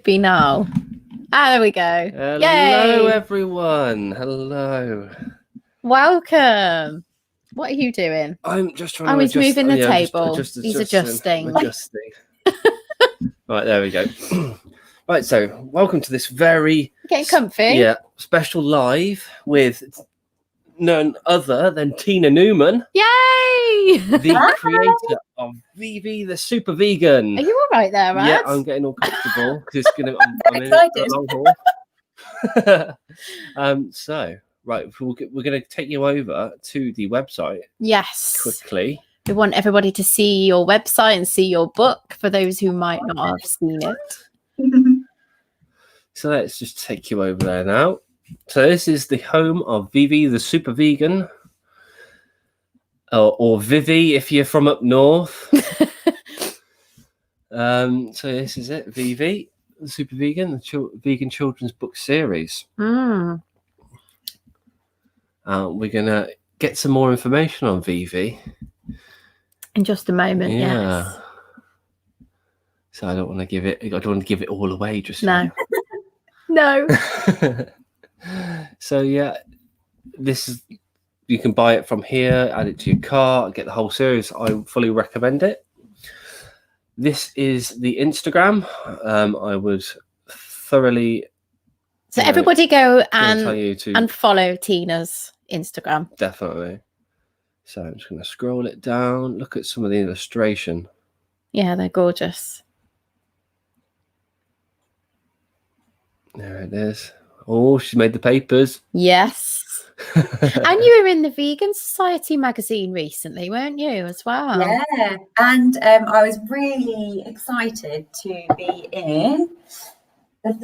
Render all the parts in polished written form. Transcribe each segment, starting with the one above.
Be now. There we go. Hello, Yay! everyone. Hello. Welcome. What are you doing? I'm just trying to adjust. He's moving the table. He's adjusting. Right, there we go. Right, so welcome to this very Getting comfy. special live with none other than Tina Newman. Yay! The creator of Vivi the Super Vegan. Are you all right there, Rad? Yeah, I'm getting all comfortable because it's gonna. I'm in excited. a long haul. So right, we're going to take you over to the website. Yes. Quickly. We want everybody to see your website and see your book for those who might not have seen it. So let's just take you over there now. So this is the home of Vivi the Super Vegan, or Vivi if you're from up north. So this is it, Vivi the Super Vegan, the vegan children's book series. Mm. We're gonna get some more information on Vivi in just a moment. Yeah. Yes. So I don't want to give it all away just now. No. So yeah, this is, you can buy it from here, add it to your cart, get the whole series. I fully recommend it. This is the Instagram. I would thoroughly. So everybody go and follow Tina's Instagram. Definitely. So I'm just going to scroll it down. Look at some of the illustration. Yeah, they're gorgeous. There it is. Oh, she made the papers. Yes. And you were in the Vegan Society magazine recently, weren't you, as well? Yeah, and I was really excited to be in. Let's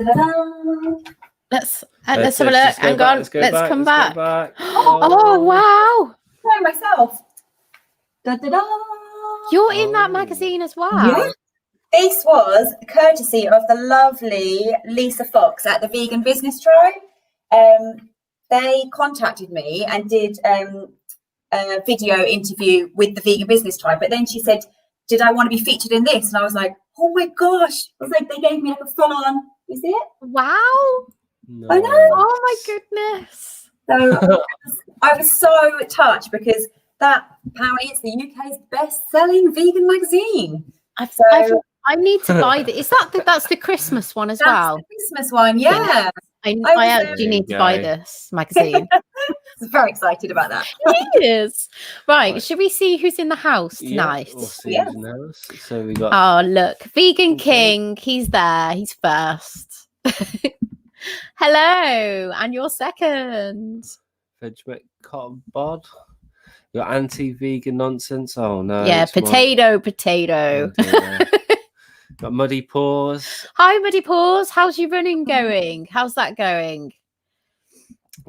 have a look. Hang on. Let's come back. Oh, wow. By myself. You're in that magazine as well. Yeah. This was courtesy of the lovely Lisa Fox at the Vegan Business Tribe. They contacted me and did a video interview with the Vegan Business Tribe. But then she said, did I want to be featured in this? And I was like, oh my gosh. I was like, they gave me like a full-on, you see it? Wow. No. I know. Oh my goodness. So I was so touched because that apparently it's the UK's best-selling vegan magazine. I need to buy this. That's the Christmas one as well? That's the Christmas one, yeah. I actually need to buy this magazine. I'm very excited about that. Yes. Right. Should we see who's in the house tonight? Yeah, we'll see who's in the house. So we got. Oh, look, Vegan King. He's there. He's first. Hello, and you're second. Veg Cotton Bod. Your anti-vegan nonsense. Oh no. Yeah, potato. Oh, got Muddy Paws. Hi, Muddy Paws. How's your running going? How's that going?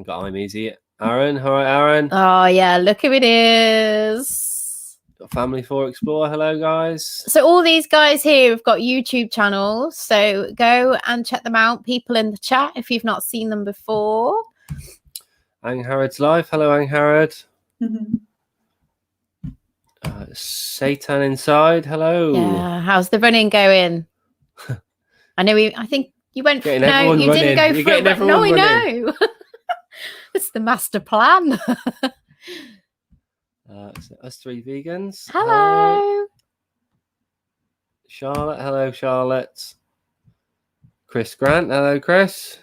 Got I'm Easy. Aaron. All right, Aaron. Oh yeah, look who it is. Got Family 4 Explorer. Hello, guys. So all these guys here have got YouTube channels. So go and check them out. People in the chat if you've not seen them before. Ang Harrod's live. Hello, Ang Harrod. Satan inside. Hello. Yeah. How's the running going? I think you went for no, you running. didn't go You're for it. but No, I know. It's the master plan. So us three vegans. Hello. Charlotte. Hello, Charlotte. Chris Grant. Hello, Chris.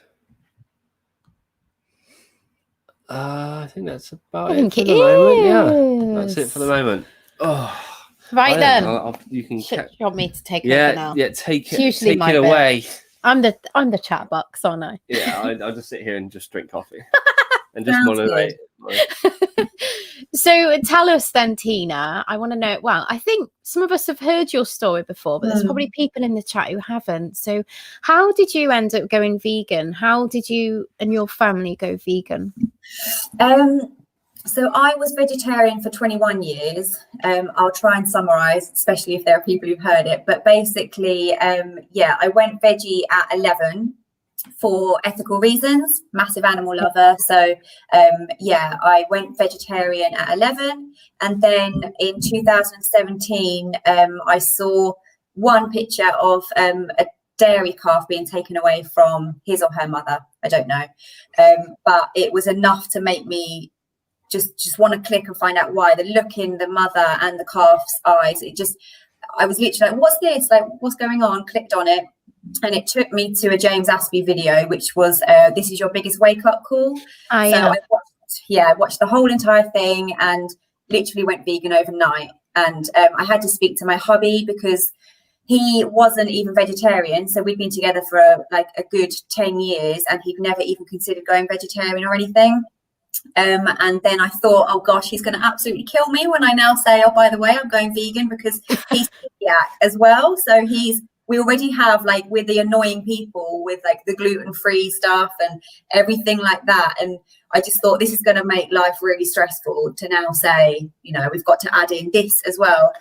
I think that's about it for the moment. Yeah, that's it for the moment. Oh, right then. You can. You want me to take over now? Yeah, take it. It's usually take it away. I'm the chat box, aren't I? Yeah, I'll just sit here and just drink coffee and just moderate. So tell us then, Tina. I want to know. Well, I think some of us have heard your story before, but there's probably people in the chat who haven't. So, how did you end up going vegan? How did you and your family go vegan? So I was vegetarian for 21 years. I'll try and summarize, especially if there are people who've heard it. But basically, I went veggie at 11 for ethical reasons, massive animal lover. So, I went vegetarian at 11. And then in 2017, I saw one picture of a dairy calf being taken away from his or her mother. I don't know. But it was enough to make me just want to click and find out why. The look in the mother and the calf's eyes, I was literally like, what's this? Like, what's going on? Clicked on it. And it took me to a James Aspey video, which was, this is your biggest wake up call. I watched the whole entire thing and literally went vegan overnight. And I had to speak to my hubby because he wasn't even vegetarian. So we'd been together for a good 10 years and he'd never even considered going vegetarian or anything. And then I thought, oh gosh, he's going to absolutely kill me when I now say, oh, by the way, I'm going vegan, because he's celiac as well. So we already have, like, with the annoying people with like the gluten-free stuff and everything like that. And I just thought this is going to make life really stressful to now say, we've got to add in this as well.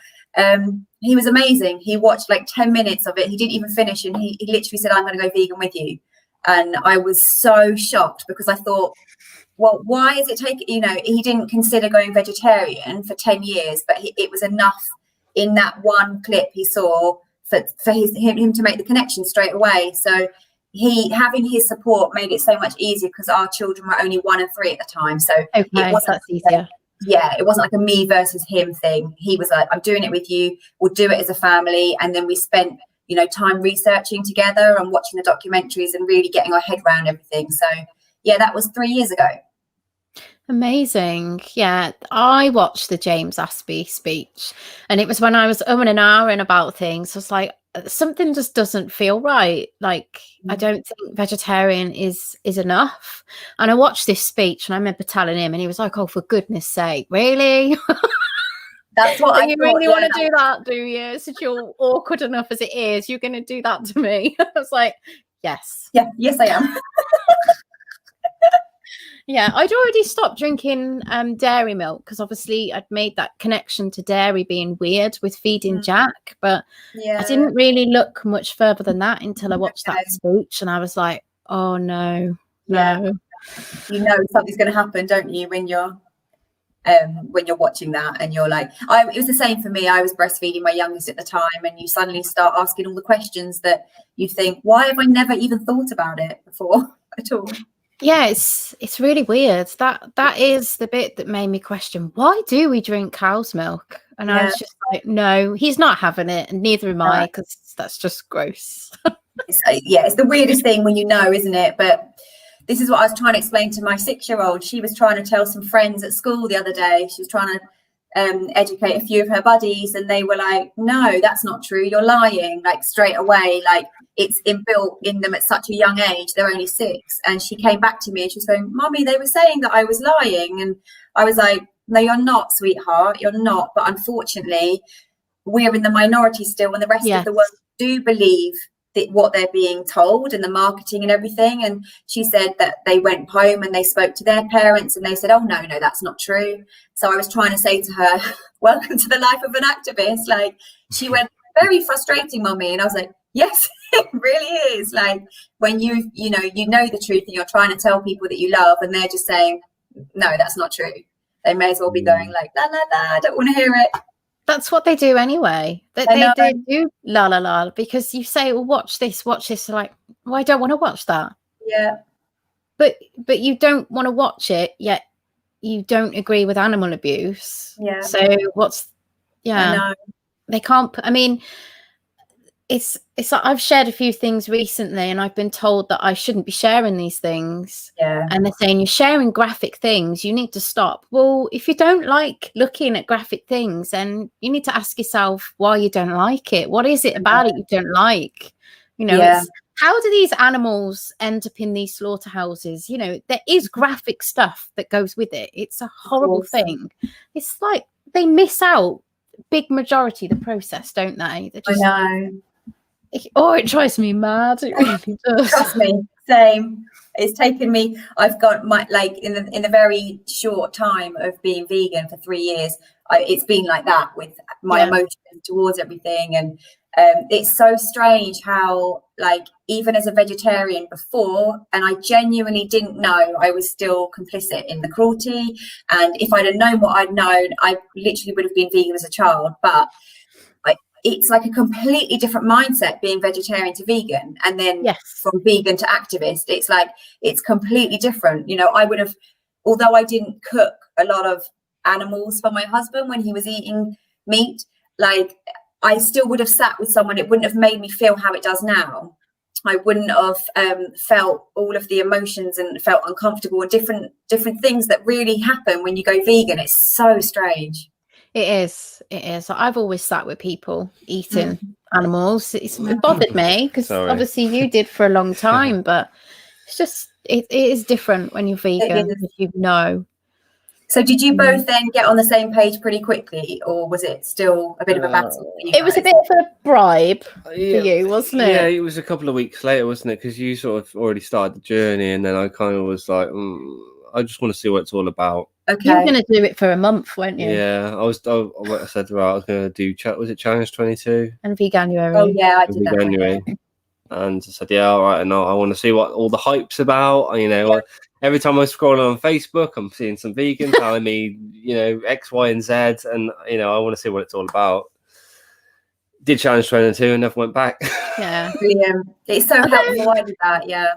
He was amazing. He watched like 10 minutes of it. He didn't even finish. And he literally said, I'm going to go vegan with you. And I was so shocked because I thought, well, why is it taking, he didn't consider going vegetarian for 10 years, but it was enough in that one clip he saw for him to make the connection straight away. So having his support made it so much easier because our children were only 1 and 3 at the time. So that's easier. Yeah, it wasn't like a me versus him thing. He was like, I'm doing it with you. We'll do it as a family. And then we spent, time researching together and watching the documentaries and really getting our head around everything. So yeah, that was 3 years ago. Amazing. Yeah, I watched the James Aspey speech and it was when I was and ahhing about things. I was like, something just doesn't feel right. Like, I don't think vegetarian is enough. And I watched this speech and I remember telling him and he was like, oh, for goodness sake, really? That's what I you thought, really want to do that, do you? Since you're awkward enough as it is, you're going to do that to me. I was like, yes. Yeah, yes, I am. Yeah, I'd already stopped drinking dairy milk because obviously I'd made that connection to dairy being weird with feeding Jack, but I didn't really look much further than that until I watched that speech and I was like, oh no. Something's going to happen, don't you, when you're watching that and you're like, it was the same for me. I was breastfeeding my youngest at the time and you suddenly start asking all the questions that you think, why have I never even thought about it before at all? Yeah, it's really weird. That is the bit that made me question, why do we drink cow's milk? And I was just like, no, he's not having it, and neither am I, because that's just gross. It's the weirdest thing when isn't it? But this is what I was trying to explain to my 6-year-old. She was trying to tell some friends at school the other day. She was trying to educate a few of her buddies, and they were like, no, that's not true, you're lying, like straight away. Like, it's inbuilt in them at such a young age. They're only 6. And she came back to me and she was going, Mummy, they were saying that I was lying. And I was like, no, you're not, sweetheart, you're not. But unfortunately, we're in the minority still, and the rest of the world do believe that what they're being told and the marketing and everything. And she said that they went home and they spoke to their parents and they said, oh, no, that's not true. So I was trying to say to her, welcome to the life of an activist. Like, she went, very frustrating, Mummy. And I was like, yes, it really is. Like, when you know the truth and you're trying to tell people that you love and they're just saying, no, that's not true. They may as well be going like, la, la, la, I don't want to hear it. That's what they do anyway. They do la la la, because you say, well, watch this. They're like, well, I don't want to watch that. Yeah. But you don't want to watch it, yet you don't agree with animal abuse. Yeah. So they can't. I mean, it's like I've shared a few things recently and I've been told that I shouldn't be sharing these things. Yeah. And they're saying, you're sharing graphic things, you need to stop. Well, if you don't like looking at graphic things, then you need to ask yourself why you don't like it. What is it about it you don't like? How do these animals end up in these slaughterhouses? There is graphic stuff that goes with it. It's a horrible thing. It's like they miss out big majority of the process, don't they? I know. It drives me mad. It really does. Trust me, same. It's taken me. I've got my in the very short time of being vegan for 3 years. It's been like that with my emotions towards everything, and it's so strange how, like, even as a vegetarian before, and I genuinely didn't know, I was still complicit in the cruelty. And if I'd have known what I'd known, I literally would have been vegan as a child. But it's like a completely different mindset being vegetarian to vegan, and then from vegan to activist. It's like, it's completely different. You know, I would have, although I didn't cook a lot of animals for my husband when he was eating meat, like I still would have sat with someone. It wouldn't have made me feel how it does now. I wouldn't have felt all of the emotions and felt uncomfortable, and different things that really happen when you go vegan. It's so strange. It is. I've always sat with people eating animals. It bothered me because obviously you did for a long time, but it's just, it is different when you're vegan, because you know. So did you both then get on the same page pretty quickly, or was it still a bit of a battle for you guys? It was a bit of a bribe for you, wasn't it? Yeah, it was a couple of weeks later, wasn't it? Because you sort of already started the journey, and then I kind of was like, I just want to see what it's all about. Okay. You were going to do it for a month, weren't you? Yeah, I said, right, I was going to do, was it Challenge 22? And Veganuary. Oh, yeah, I did that. Veganuary. And I said, yeah, all right, and I want to see what all the hype's about. You know, every time I scroll on Facebook, I'm seeing some vegan telling me, you know, X, Y, and Z, and you know, I want to see what it's all about. Did Challenge 22 and never went back. Yeah, brilliant. It's so helpful. I did that. Yeah.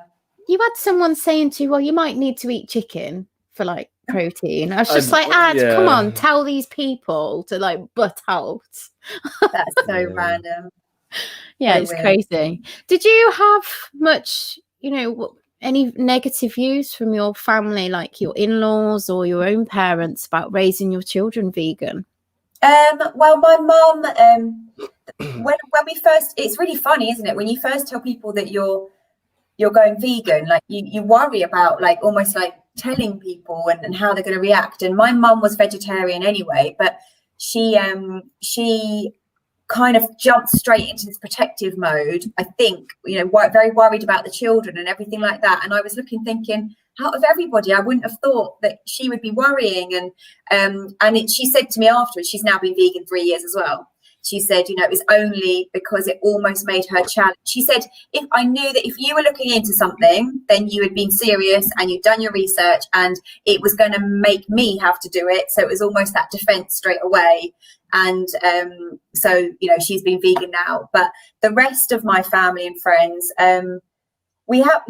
You had someone saying to you, well, you might need to eat chicken for like protein. I was just like, come on, tell these people to like butt out. That's so random. Yeah, so it's weird. crazy. Did you have much, you know, any negative views from your family, like your in-laws or your own parents, about raising your children vegan? Well, my mum, when we first, it's really funny, isn't it? When you first tell people that you're going vegan, like you worry about like almost like telling people and how they're going to react. And my mum was vegetarian anyway, but she kind of jumped straight into this protective mode, I think, you know, very worried about the children and everything like that. And I was thinking, out of everybody, I wouldn't have thought that she would be worrying. And she said to me afterwards, she's now been vegan 3 years as well. She said, you know, it was only because it almost made her challenge. She said, if I knew that if you were looking into something, then you had been serious and you'd done your research, and it was going to make me have to do it. So it was almost that defense straight away. And so, you know, she's been vegan now. But the rest of my family and friends, we have,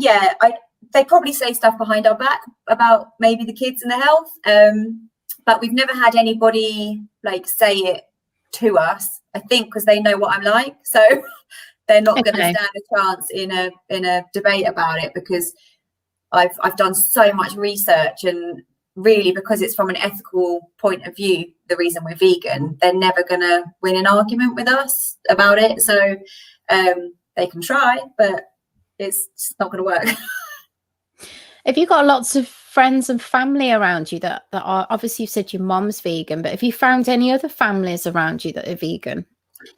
they probably say stuff behind our back about maybe the kids and the health. But we've never had anybody like say it to us, I think, because they know what I'm like. So they're not going to stand a chance in a debate about it, because I've done so much research, and really, because it's from an ethical point of view, the reason we're vegan, they're never going to win an argument with us about it. So they can try, but it's not going to work. Have you got lots of friends and family around you that are, obviously you said your mom's vegan, but have you found any other families around you that are vegan?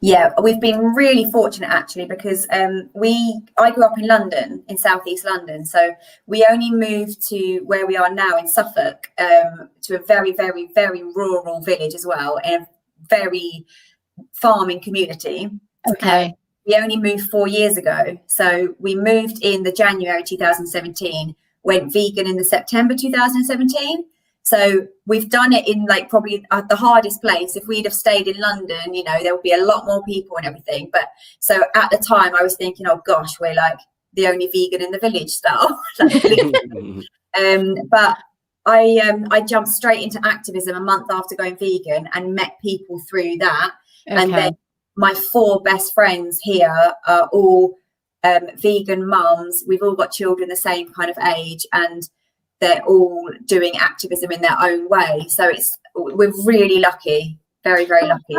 Yeah, we've been really fortunate actually, because I grew up in London, in southeast London. So we only moved to where we are now in Suffolk, to a very, very, very rural village as well, in a very farming community. Okay. We only moved 4 years ago. So we moved in the January 2017, went vegan in the September 2017. So we've done it in like probably the hardest place. If we'd have stayed in London, you know, there would be a lot more people and everything. But so at the time I was thinking, oh gosh, we're like the only vegan in the village style. But I jumped straight into activism a month after going vegan and met people through that. Okay. And then my 4 best friends here are all vegan mums. We've all got children the same kind of age, and they're all doing activism in their own way. So we're really lucky, very, very lucky.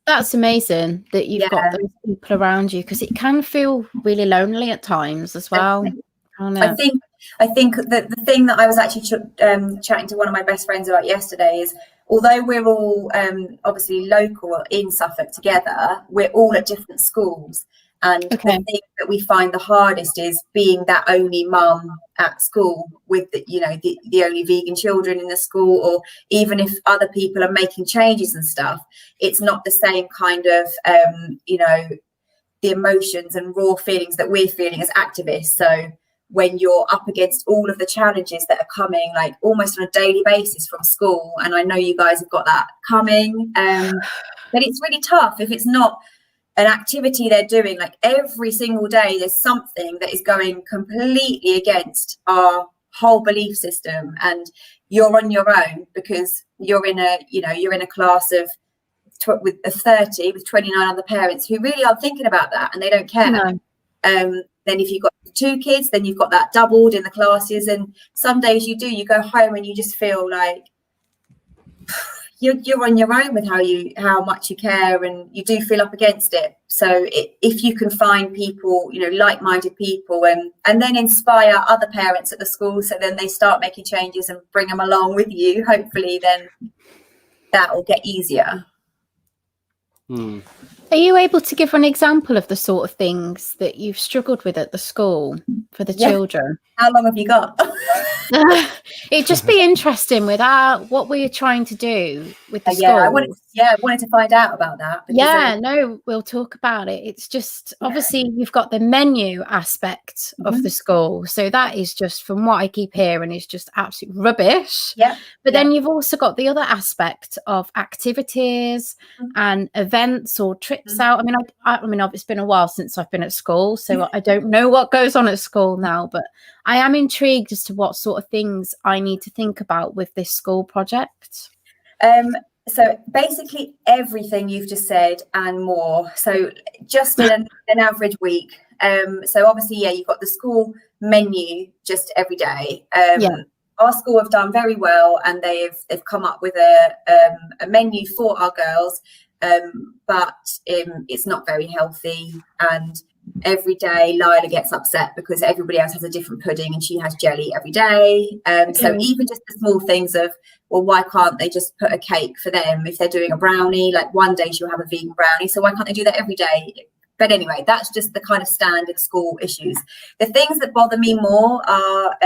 That's amazing that you've got those people around you, because it can feel really lonely at times as well. I think that the thing that I was actually chatting to one of my best friends about yesterday is, although we're all obviously local in Suffolk together, we're all at different schools. And the thing that we find the hardest is being that only mum at school with the only vegan children in the school, or even if other people are making changes and stuff, it's not the same kind of the emotions and raw feelings that we're feeling as activists. So when you're up against all of the challenges that are coming like almost on a daily basis from school, and I know you guys have got that coming, but it's really tough if it's not an activity they're doing, like every single day, there's something that is going completely against our whole belief system, and you're on your own because you're in a class of with 30 with 29 other parents who really aren't thinking about that, and they don't care. No. Then if you've got 2 kids, then you've got that doubled in the classes, and some days you go home and you just feel like you're on your own with how much you care, and you do feel up against it. So if you can find people, like-minded people, and then inspire other parents at the school, so then they start making changes and bring them along with you, hopefully then that will get easier. Are you able to give an example of the sort of things that you've struggled with at the school for the children? How long have you got? It'd just be interesting with what were you trying to do with the school? I wanted to find out about that. We'll talk about it. It's just, obviously you've got the menu aspect of the school, so that is just, from what I keep hearing, is just absolute rubbish. But then you've also got the other aspect of activities and events or trips out. I mean it's been a while since I've been at school, so I don't know what goes on at school now, but I am intrigued as to what sort of things I need to think about with this school project. So basically everything you've just said and more. So just in an average week. So obviously, you've got the school menu just every day. Our school have done very well, and they've come up with a menu for our girls, but it's not very healthy, and every day Lila gets upset because everybody else has a different pudding and she has jelly every day. So even just the small things of, well, why can't they just put a cake for them if they're doing a brownie? Like one day she'll have a vegan brownie, so why can't they do that every day? But anyway, that's just the kind of standard school issues. The things that bother me more are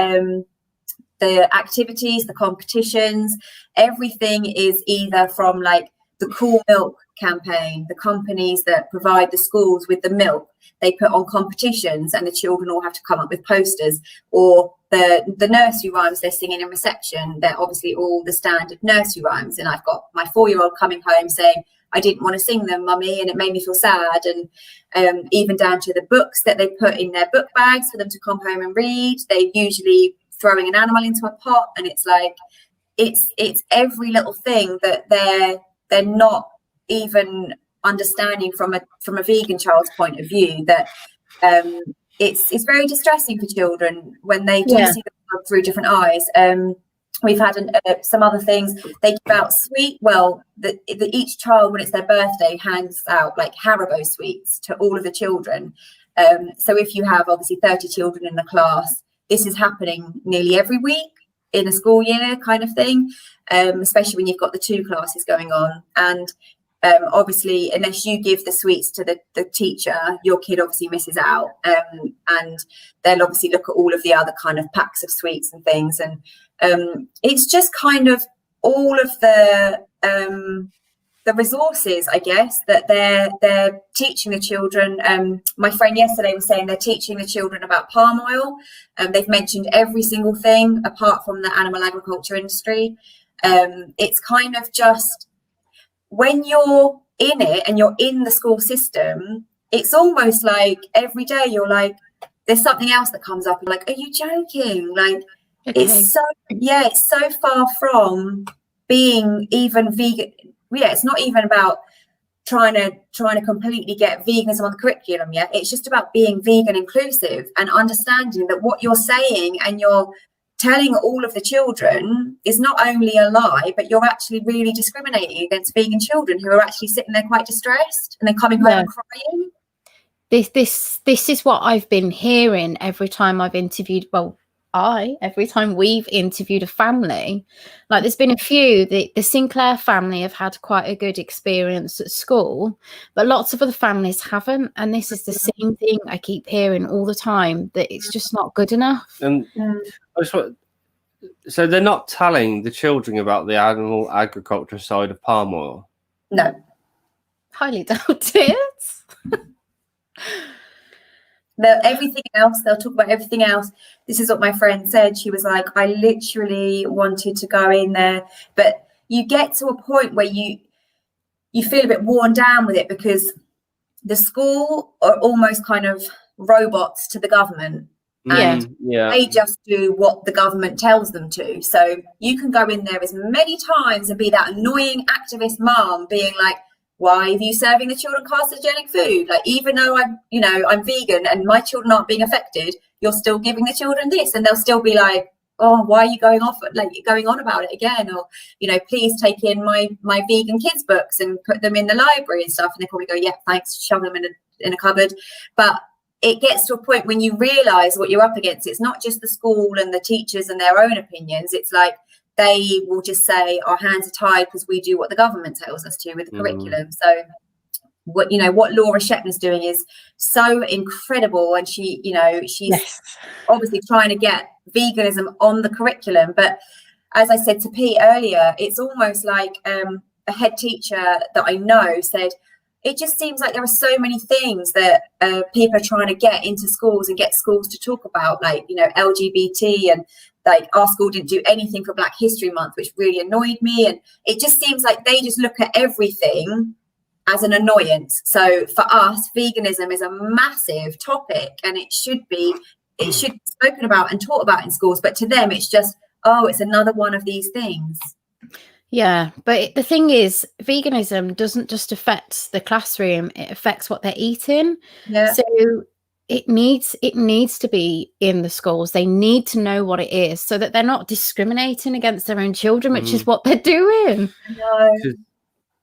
the activities, the competitions. Everything is either from like the Cool Milk campaign, the companies that provide the schools with the milk, they put on competitions and the children all have to come up with posters, or the nursery rhymes they're singing in reception, they're obviously all the standard nursery rhymes, and I've got my 4-year-old coming home saying, I didn't want to sing them, mummy, and it made me feel sad. And even down to the books that they put in their book bags for them to come home and read, they're usually throwing an animal into a pot, and it's like it's every little thing that they're not even understanding from a vegan child's point of view, that it's very distressing for children when they do see the world through different eyes. We've had some other things. They give out each child, when it's their birthday, hands out like Haribo sweets to all of the children. So if you have obviously 30 children in the class, this is happening nearly every week in a school year kind of thing, especially when you've got the 2 classes going on. And obviously, unless you give the sweets to the teacher, your kid obviously misses out. And they'll obviously look at all of the other kind of packs of sweets and things. And it's just kind of all of the resources, I guess, that they're teaching the children. My friend yesterday was saying they're teaching the children about palm oil. They've mentioned every single thing apart from the animal agriculture industry. It's kind of just, when you're in it and you're in the school system, it's almost like every day you're like, there's something else that comes up. Like, are you joking? Like, it's so far from being even vegan. It's not even about trying to completely get veganism on the curriculum yet. It's just about being vegan inclusive and understanding that what you're saying and you're telling all of the children is not only a lie, but you're actually really discriminating against vegan children who are actually sitting there quite distressed and then coming home and crying. This is what I've been hearing every time I've interviewed. Every time we've interviewed a family. Like, there's been a few, the Sinclair family have had quite a good experience at school, but lots of other families haven't. And this is the same thing I keep hearing all the time, that it's just not good enough. And so they're not telling the children about the animal agriculture side of palm oil? No. Highly doubt it. Everything else, they'll talk about everything else. This is what my friend said. She was like, I literally wanted to go in there, but you get to a point where you feel a bit worn down with it, because the school are almost kind of robots to the government. And they just do what the government tells them to. So you can go in there as many times and be that annoying activist mom being like, why are you serving the children carcinogenic food? Like, even though I'm vegan and my children aren't being affected, you're still giving the children this. And they'll still be like, oh, why are you going on about it again? Or, please take in my vegan kids books and put them in the library and stuff. And they probably go, yeah, thanks, shove them in a cupboard. But it gets to a point when you realize what you're up against. It's not just the school and the teachers and their own opinions. It's like they will just say our hands are tied because we do what the government tells us to with the curriculum. So what Laura Shepner's doing is so incredible, and she's obviously trying to get veganism on the curriculum. But as I said to Pete earlier, it's almost like a head teacher that I know said, it just seems like there are so many things that people are trying to get into schools and get schools to talk about, like, LGBT, and like our school didn't do anything for Black History Month, which really annoyed me. And it just seems like they just look at everything as an annoyance. So for us, veganism is a massive topic, and it should be spoken about and taught about in schools. But to them, it's just, oh, it's another one of these things. Yeah, but the thing is, veganism doesn't just affect the classroom, it affects what they're eating. Yeah. So it needs to be in the schools. They need to know what it is so that they're not discriminating against their own children, which is what they're doing. No.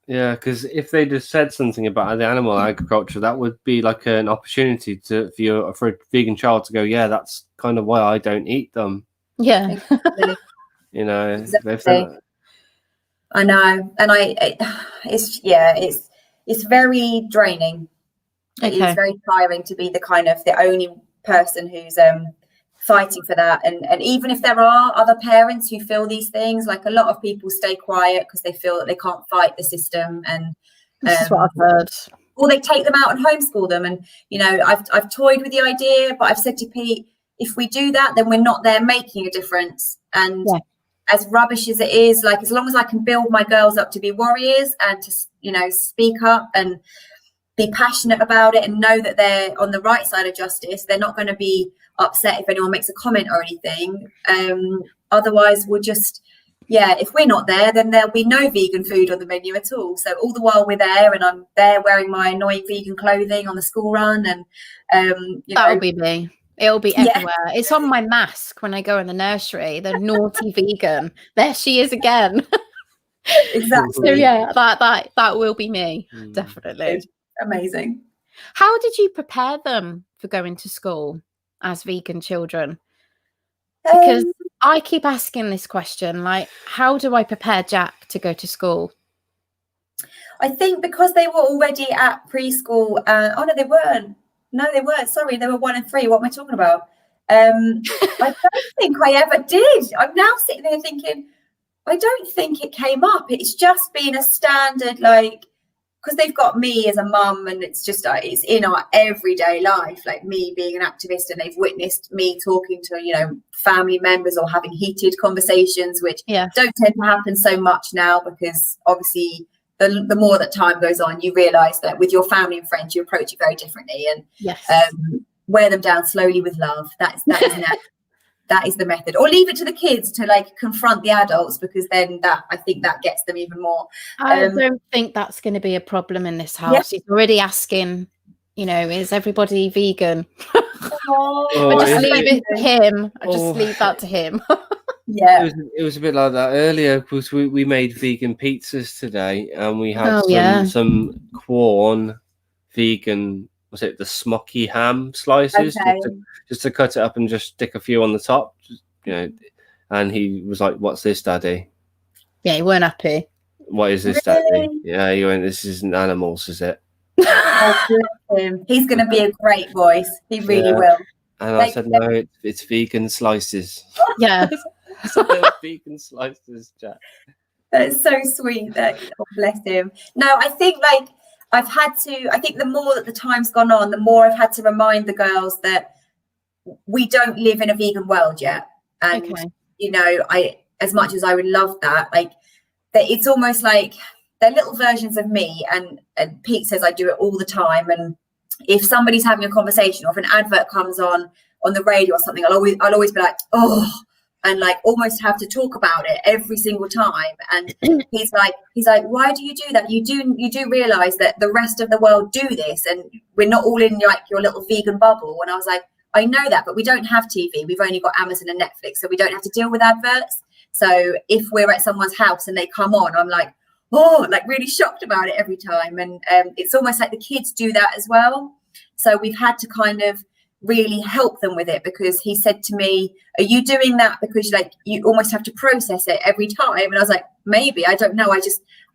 Yeah, because if they just said something about the animal agriculture, that would be like an opportunity for a vegan child to go, yeah, that's kind of why I don't eat them. Yeah. Exactly. I know, and it's very draining. Okay. It's very tiring to be the only person who's fighting for that. And even if there are other parents who feel these things, like, a lot of people stay quiet because they feel that they can't fight the system. And this is what I've heard. Or they take them out and homeschool them. And I've toyed with the idea, but I've said to Pete, if we do that, then we're not there making a difference. And as rubbish as it is, like, as long as I can build my girls up to be warriors and to speak up and be passionate about it and know that they're on the right side of justice, they're not going to be upset if anyone makes a comment or anything. Otherwise, we'll just, if we're not there, then there'll be no vegan food on the menu at all. So all the while we're there, and I'm there wearing my annoying vegan clothing on the school run, and that'll be me. It'll be everywhere. It's on my mask when I go in the nursery. The naughty vegan. There she is again. Exactly. So yeah, that will be me. Definitely. Amazing. How did you prepare them for going to school as vegan children? Because I keep asking this question, like, how do I prepare Jack to go to school? I think because they were already at preschool. Oh no, they weren't. No, they weren't. Sorry, they were 1 and 3. What am I talking about? I don't think I ever did. I'm now sitting there thinking, I don't think it came up. It's just been a standard, like, because they've got me as a mum, and it's just it's in our everyday life, like me being an activist, and they've witnessed me talking to family members or having heated conversations, which don't tend to happen so much now, because obviously the more that time goes on, you realise that with your family and friends, you approach it very differently, and wear them down slowly with love. That is the method. Or leave it to the kids to, like, confront the adults, because then I think that gets them even more. I don't think that's going to be a problem in this house. He's already asking, is everybody vegan? I just leave it to him. I just leave that to him. Yeah, it was a bit like that earlier, because we made vegan pizzas today, and we had some Quorn vegan. Was it the smoky ham slices? Okay. Just to cut it up and just stick a few on the top, And he was like, "What's this, Daddy?" Yeah, he weren't happy. What is this, Daddy? Yeah, he went, "This isn't animals, is it?" Oh, bless him. He's going to be a great voice. He really will. And I said, "No, it's vegan slices." Yeah. Vegan slices, Jack. That's so sweet. Oh, bless him. No, I think, like, I think the more that the time's gone on, the more I've had to remind the girls that we don't live in a vegan world yet. And, as much as I would love that, like, that it's almost like they're little versions of me. And Pete says I do it all the time. And if somebody's having a conversation, or if an advert comes on the radio or something, I'll always be like, oh, and like almost have to talk about it every single time. And he's like, why do you do that? You do realize that the rest of the world do this, and we're not all in like your little vegan bubble. And I was like, I know that, but we don't have TV. We've only got Amazon and Netflix, so we don't have to deal with adverts. So if we're at someone's house and they come on, I'm like, oh, like really shocked about it every time. And it's almost like the kids do that as well. So we've had to kind of really help them with it, because he said to me, are you doing that because like you almost have to process it every time? And I was like, maybe, I don't know.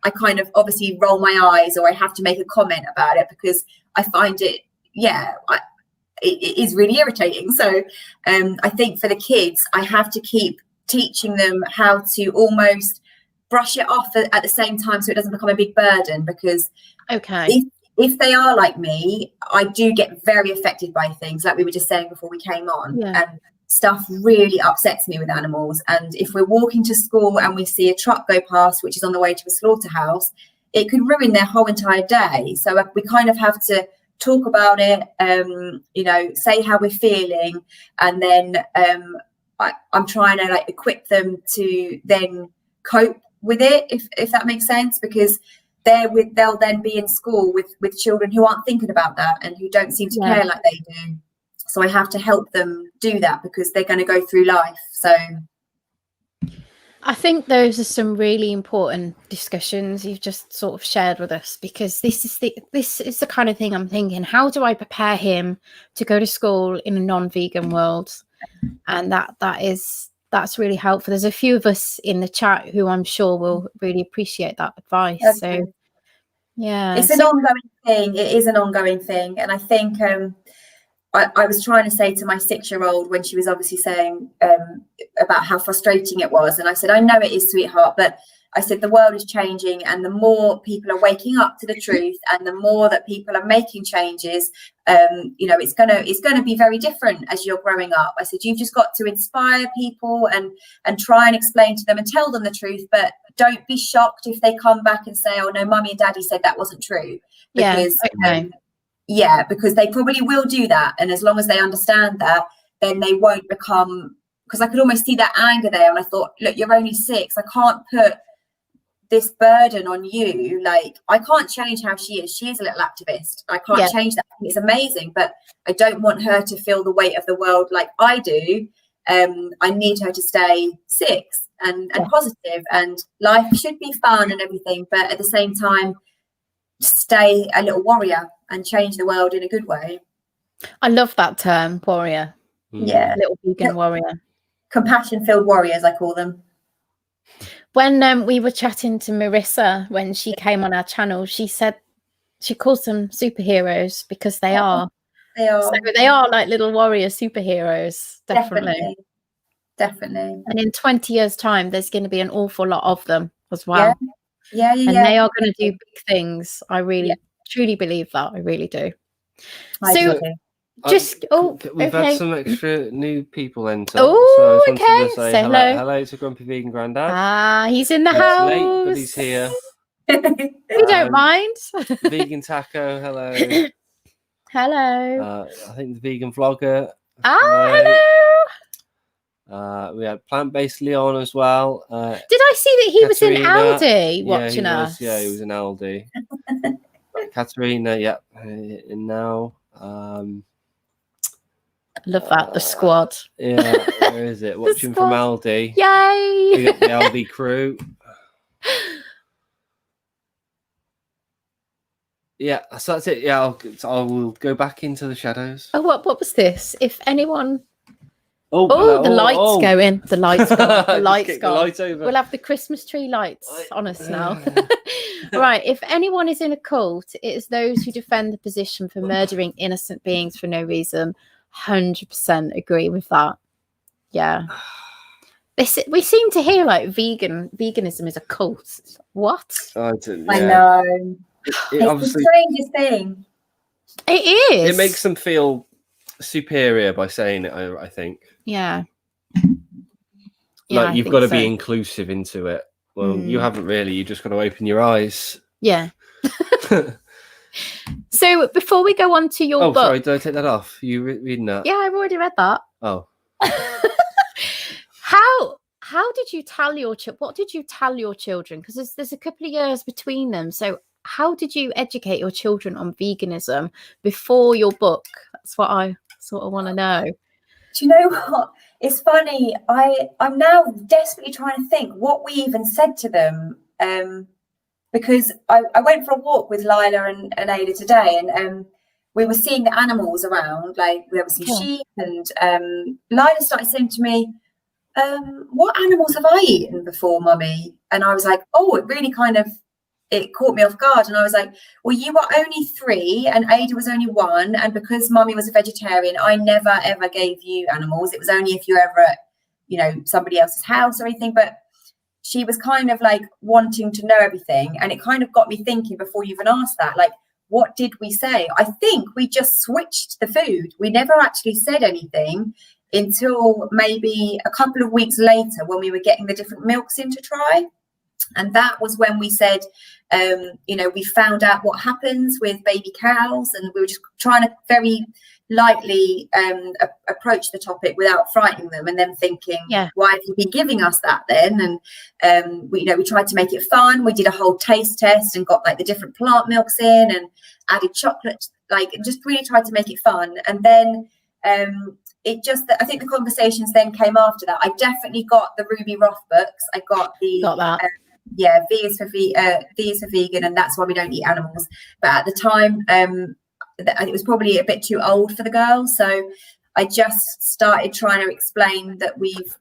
I kind of obviously roll my eyes, or I have to make a comment about it, because I find it, it is really irritating. So I think for the kids, I have to keep teaching them how to almost brush it off at the same time, so it doesn't become a big burden. Because if they are like me, I do get very affected by things, like we were just saying before we came on. And stuff really upsets me with animals. And if we're walking to school and we see a truck go past which is on the way to a slaughterhouse, it could ruin their whole entire day. So we kind of have to talk about it, say how we're feeling, and then I'm trying to like equip them to then cope with it, if that makes sense, because they'll then be in school with children who aren't thinking about that and who don't seem to care like they do. So I have to help them do that, because they're going to go through life. So I think those are some really important discussions you've just sort of shared with us, because this is the kind of thing I'm thinking, how do I prepare him to go to school in a non-vegan world? And that's really helpful. There's a few of us in the chat who I'm sure will really appreciate that advice. Okay. So it's an ongoing thing. It is an ongoing thing. And I think I was trying to say to my 6-year-old when she was obviously saying about how frustrating it was, and I said, I know it is, sweetheart, but I said the world is changing, and the more people are waking up to the truth, and the more that people are making changes, it's gonna be very different as you're growing up. I said you've just got to inspire people and try and explain to them and tell them the truth, but don't be shocked if they come back and say, oh no, mummy and daddy said that wasn't true, because because they probably will do that, and as long as they understand that, then they won't become, because I could almost see that anger there, and I thought, look, you're only 6, I can't put this burden on you. Like, I can't change how she is a little activist, I can't change that. It's amazing, but I don't want her to feel the weight of the world like I do. I need her to stay 6 and positive, and life should be fun and everything, but at the same time stay a little warrior and change the world in a good way. I love that term, warrior. Little vegan warrior. Compassion filled warriors, I call them. When we were chatting to Marissa when she came on our channel, she said she calls them superheroes because they are. So they are like little warrior superheroes. Definitely. And in 20 years' time, there's going to be an awful lot of them as well. And they are going to do big things. I really, truly believe that. I really do. We've had some extra new people enter. Oh, so okay. To say hello to Grumpy Vegan Grandad. He's in the house. Late, but he's here. We don't mind. Vegan Taco, hello. Hello. I think the Vegan Vlogger. Hello. We had Plant-Based Leon as well. Did I see that he was in Aldi watching us? Yeah, he was in Aldi. Katerina, and now. Love that, the squad. Yeah, where is it? Watching from Aldi. Yay! We got the Aldi crew. Yeah, so that's it. Yeah, I will go back into the shadows. Oh, what was this? If anyone... the lights going. The lights gone. The lights gone. The lights over. We'll have the Christmas tree lights on us now. Right. If anyone is in a cult, it is those who defend the position for murdering innocent beings for no reason. 100% agree with that. Yeah. We seem to hear like veganism is a cult. What? I know. It obviously, the strangest thing. It is. It makes them feel superior by saying it, I think. Yeah. Like, you've got to be inclusive into it. Well, you haven't really. You just got to open your eyes. Yeah. So before we go on to your book, sorry, did I take that off? You reading that? Yeah, I've already read that. Oh. How did you tell your what did you tell your children? Because there's a couple of years between them. So how did you educate your children on veganism before your book? That's what I sort of want to know. Do you know what? It's funny. I'm now desperately trying to think what we even said to them. Because I went for a walk with Lila and Ada today, and we were seeing the animals around. Like there were some sheep, and Lila started saying to me, what animals have I eaten before, Mummy? And I was like, oh, it really it caught me off guard. And I was like, well, you were only 3 and Ada was only 1. And because Mummy was a vegetarian, I never, ever gave you animals. It was only if you were ever at, somebody else's house or anything. But she was kind of like wanting to know everything. And it kind of got me thinking before you even asked that, like, what did we say? I think we just switched the food. We never actually said anything until maybe a couple of weeks later when we were getting the different milks in to try. And that was when we said, we found out what happens with baby cows, and we were just trying to very lightly approach the topic without frightening them, and then thinking, why have you been giving us that then? And we tried to make it fun. We did a whole taste test and got like the different plant milks in and added chocolate, like just really tried to make it fun. And then I think the conversations then came after that. I definitely got the Ruby Roth books. I got that. V is for vegan, and that's why we don't eat animals. But at the time, it was probably a bit too old for the girls, so I just started trying to explain that we've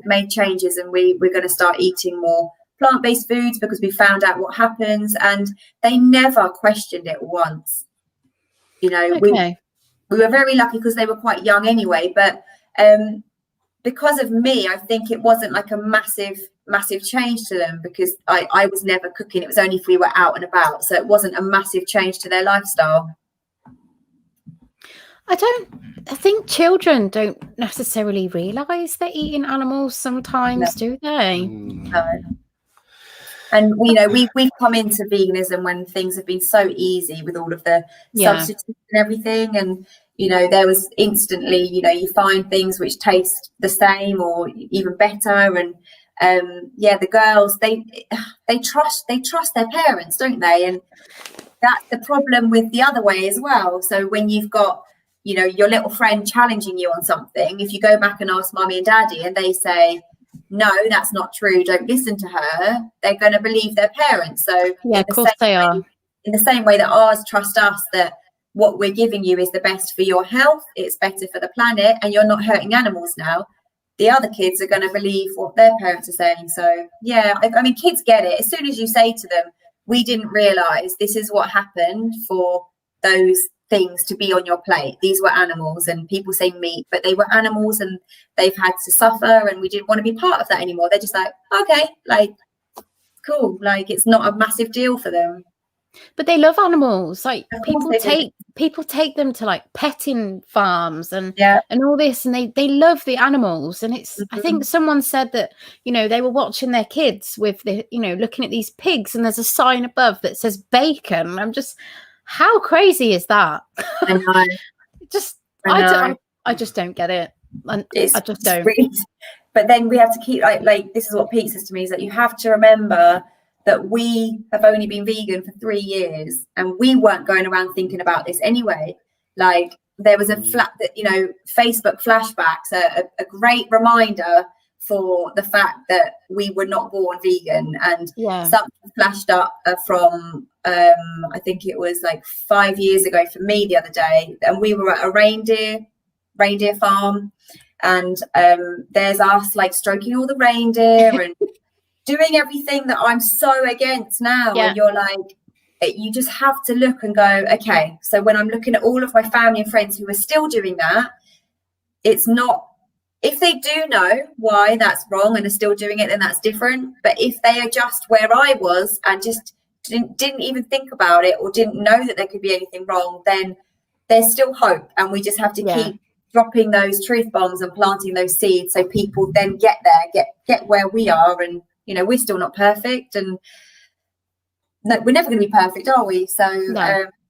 made changes, and we're going to start eating more plant-based foods because we found out what happens, and they never questioned it once. Okay. We were very lucky because they were quite young anyway, but because of me, I think it wasn't like a massive change to them, because I was never cooking. It was only if we were out and about, so it wasn't a massive change to their lifestyle. I think children don't necessarily realise they're eating animals sometimes, do they? No. And we've come into veganism when things have been so easy with all of the substitutes and everything, and there was instantly you find things which taste the same or even better, and the girls they trust their parents, don't they? And that's the problem with the other way as well. So when you've got your little friend challenging you on something, if you go back and ask Mummy and Daddy and they say, no, that's not true, don't listen to her, they're going to believe their parents. So of course they are. In the same way that ours trust us that what we're giving you is the best for your health, it's better for the planet, and you're not hurting animals now, the other kids are going to believe what their parents are saying. So I mean, kids get it. As soon as you say to them, we didn't realise this is what happened for those things to be on your plate. These were animals, and people say meat, but they were animals and they've had to suffer, and we didn't want to be part of that anymore. They're just like, okay, like, cool, like it's not a massive deal for them. But they love animals. Like people take them to like petting farms and all this, and they love the animals. And it's I think someone said that they were watching their kids with the looking at these pigs, and there's a sign above that says bacon. I'm just, how crazy is that? I know. I just don't get it. I just don't. Really, but then we have to keep like this is what Pete says to me, is that you have to remember that we have only been vegan for 3 years, and we weren't going around thinking about this anyway. Like there was Facebook flashbacks, a great reminder for the fact that we were not born vegan, and something flashed up from I think it was like 5 years ago for me the other day, and we were at a reindeer farm, and there's us like stroking all the reindeer and doing everything that I'm so against now. And you're like, you just have to look and go, okay, so when I'm looking at all of my family and friends who are still doing that, it's not, if they do know why that's wrong and are still doing it, then that's different. But if they are just where I was and just didn't even think about it or didn't know that there could be anything wrong, then there's still hope. And we just have to keep dropping those truth bombs and planting those seeds so people then get there, get where we are, and you know, we're still not perfect, and no, we're never going to be perfect, are we? So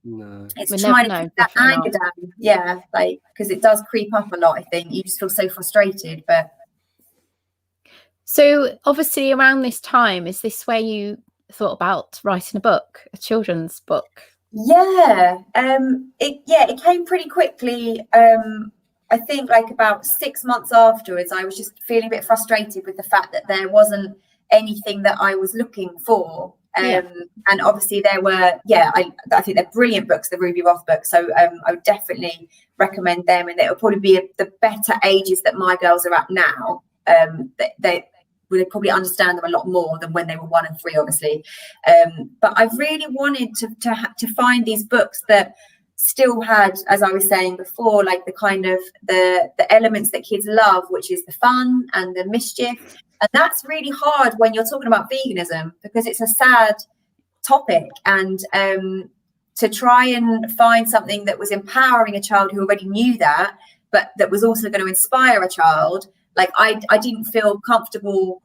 No. it's We're trying never- to no, keep that definitely anger down. Yeah, like, because it does creep up a lot. I think you just feel so frustrated. But So obviously around this time, is this where you thought about writing a book, a children's book? yeah, it came pretty quickly. I think like about 6 months afterwards, I was just feeling a bit frustrated with the fact that there wasn't anything that I was looking for. And obviously there were, I think they're brilliant books, the Ruby Roth books. So I would definitely recommend them, and it'll probably be the better ages that my girls are at now. They would probably understand them a lot more than when they were 1 and 3, obviously. But I really wanted to find these books that still had, as I was saying before, like the kind of the elements that kids love, which is the fun and the mischief. And that's really hard when you're talking about veganism, because it's a sad topic. And to try and find something that was empowering a child who already knew that, but that was also going to inspire a child, like I didn't feel comfortable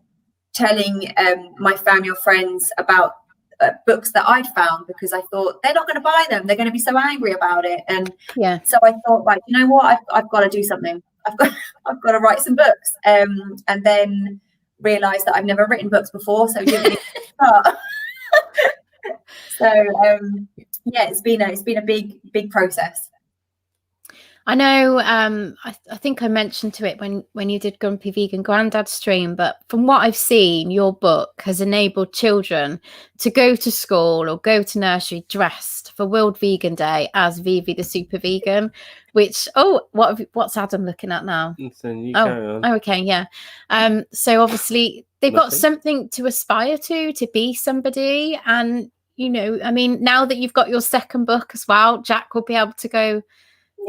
telling my family or friends about books that I'd found, because I thought they're not going to buy them. They're going to be so angry about it. And so I thought, like, you know what, I've got to do something. I've got to write some books. And then realised that I've never written books before, so didn't really start. So it's been a big process. I know, I think I mentioned to it when you did Grumpy Vegan Grandad stream, but from what I've seen, your book has enabled children to go to school or go to nursery dressed for World Vegan Day as Vivi the Super Vegan, which, what's Adam looking at now? You carry on. Okay, yeah. So obviously they've got something to aspire to be somebody. And, you know, I mean, now that you've got your second book as well, Jack will be able to go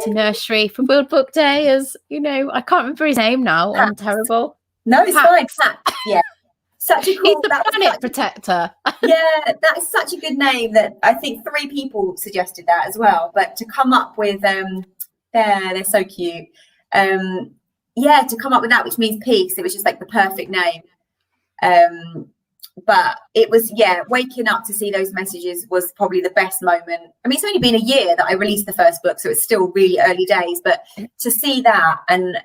to nursery for World Book Day, as you know. I can't remember his name now. I'm terrible. No, it's fine. Yeah, such a cool. He's the planet protector. Yeah, that is such a good name that I think 3 people suggested that as well. But to come up with they're so cute. To come up with that, which means peace. It was just like the perfect name. But it was, waking up to see those messages was probably the best moment. I mean, it's only been a year that I released the first book, so it's still really early days. But to see that, and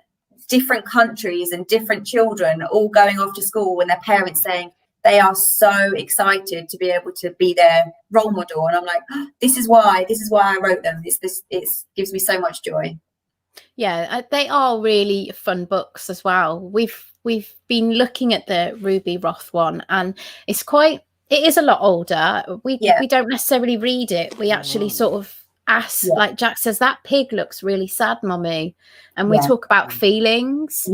different countries and different children all going off to school and their parents saying they are so excited to be able to be their role model. And I'm like, this is why I wrote them. It gives me so much joy. Yeah, they are really fun books as well. We've been looking at the Ruby Roth one, and it is a lot older. We don't necessarily read it. We actually sort of ask, like Jack says, that pig looks really sad, Mummy, and we talk about feelings.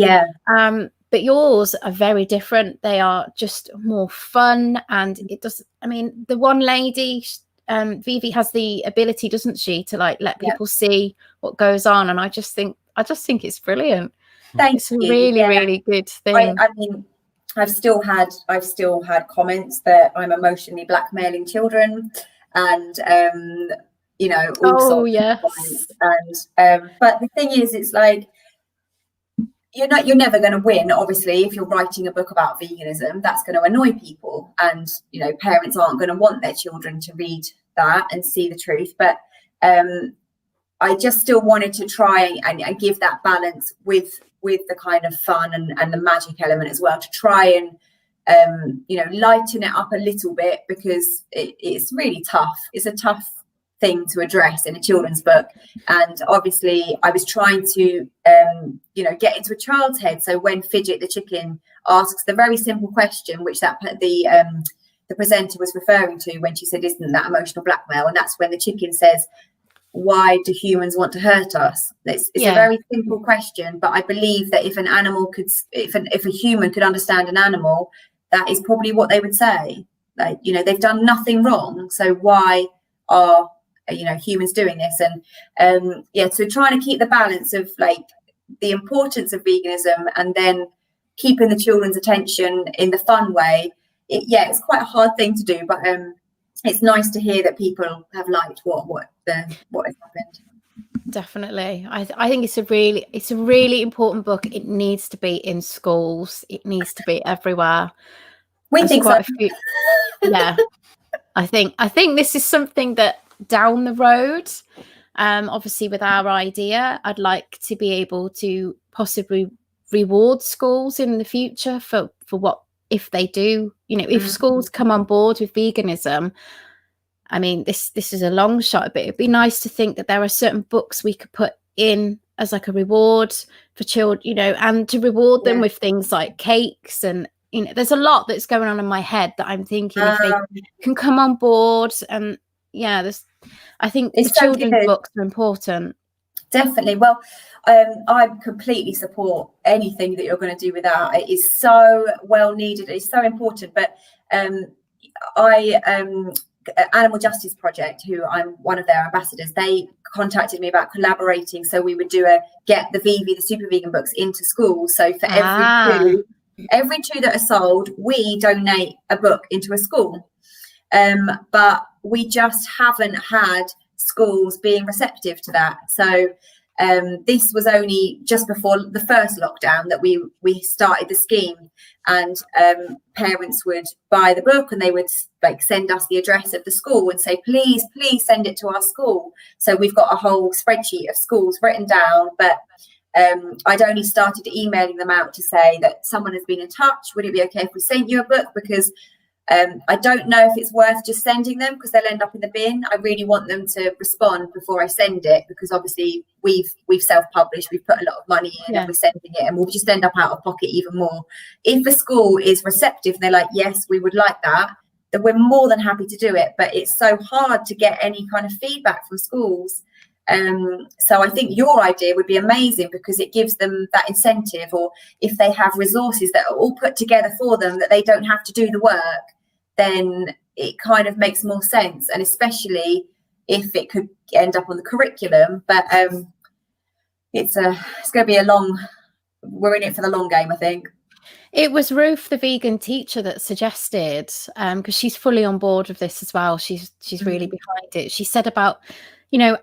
But yours are very different. They are just more fun, and it does. I mean, the one lady, Vivi, has the ability, doesn't she, to like let people see what goes on, and I just think it's brilliant. It's a really good thing. I mean, I've still had comments that I'm emotionally blackmailing children, and you know, all sorts of comments. And but the thing is, it's like you're never going to win. Obviously, if you're writing a book about veganism, that's going to annoy people, and you know, parents aren't going to want their children to read that and see the truth. But I just still wanted to try and give that balance with the kind of fun and the magic element as well, to try and you know, lighten it up a little bit, because it's really tough. It's a tough thing to address in a children's book, and obviously I was trying to you know, get into a child's head. So when Fidget the chicken asks the very simple question, which the presenter was referring to when she said, isn't that emotional blackmail? And that's when the chicken says, why do humans want to hurt us? It's a very simple question, but I believe that if an animal could, if a human could understand an animal, that is probably what they would say. Like, you know, they've done nothing wrong, so why are, you know, humans doing this? And so trying to keep the balance of like the importance of veganism and then keeping the children's attention in the fun way. It's quite a hard thing to do, but it's nice to hear that people have liked what has happened. Definitely. I think it's a really important book. It needs to be in schools. It needs to be everywhere. We There's think quite so. a few. Yeah, I think this is something that down the road, obviously with our idea, I'd like to be able to possibly reward schools in the future for what, if they do, if schools come on board with veganism. I mean, this is a long shot, but it'd be nice to think that there are certain books we could put in as like a reward for children, and to reward them with things like cakes. And there's a lot that's going on in my head that I'm thinking if they can come on board. And I think the children's books are important. Definitely. Well, I completely support anything that you're going to do with that. It is so well needed. It's so important. But Animal Justice Project, who I'm one of their ambassadors, they contacted me about collaborating, so we would get the VV, the Super Vegan books, into schools. So for every two that are sold, we donate a book into a school. But we just haven't had schools being receptive to that. So this was only just before the first lockdown that we started the scheme, and parents would buy the book and they would send us the address of the school and say, please send it to our school. So we've got a whole spreadsheet of schools written down, but I'd only started emailing them out to say that someone has been in touch. Would it be okay if we sent you a book? Because I don't know if it's worth just sending them, because they'll end up in the bin. I really want them to respond before I send it, because obviously we've self-published, we've put a lot of money in, and we're sending it, and we'll just end up out of pocket even more. If the school is receptive and they're like, yes, we would like that, then we're more than happy to do it. But it's so hard to get any kind of feedback from schools. So I think your idea would be amazing, because it gives them that incentive, or if they have resources that are all put together for them, that they don't have to do the work, then it kind of makes more sense. And especially if it could end up on the curriculum. But it's going to be we're in it for the long game, I think. It was Ruth, the vegan teacher, that suggested, because she's fully on board with this as well. She's really behind it. She said about,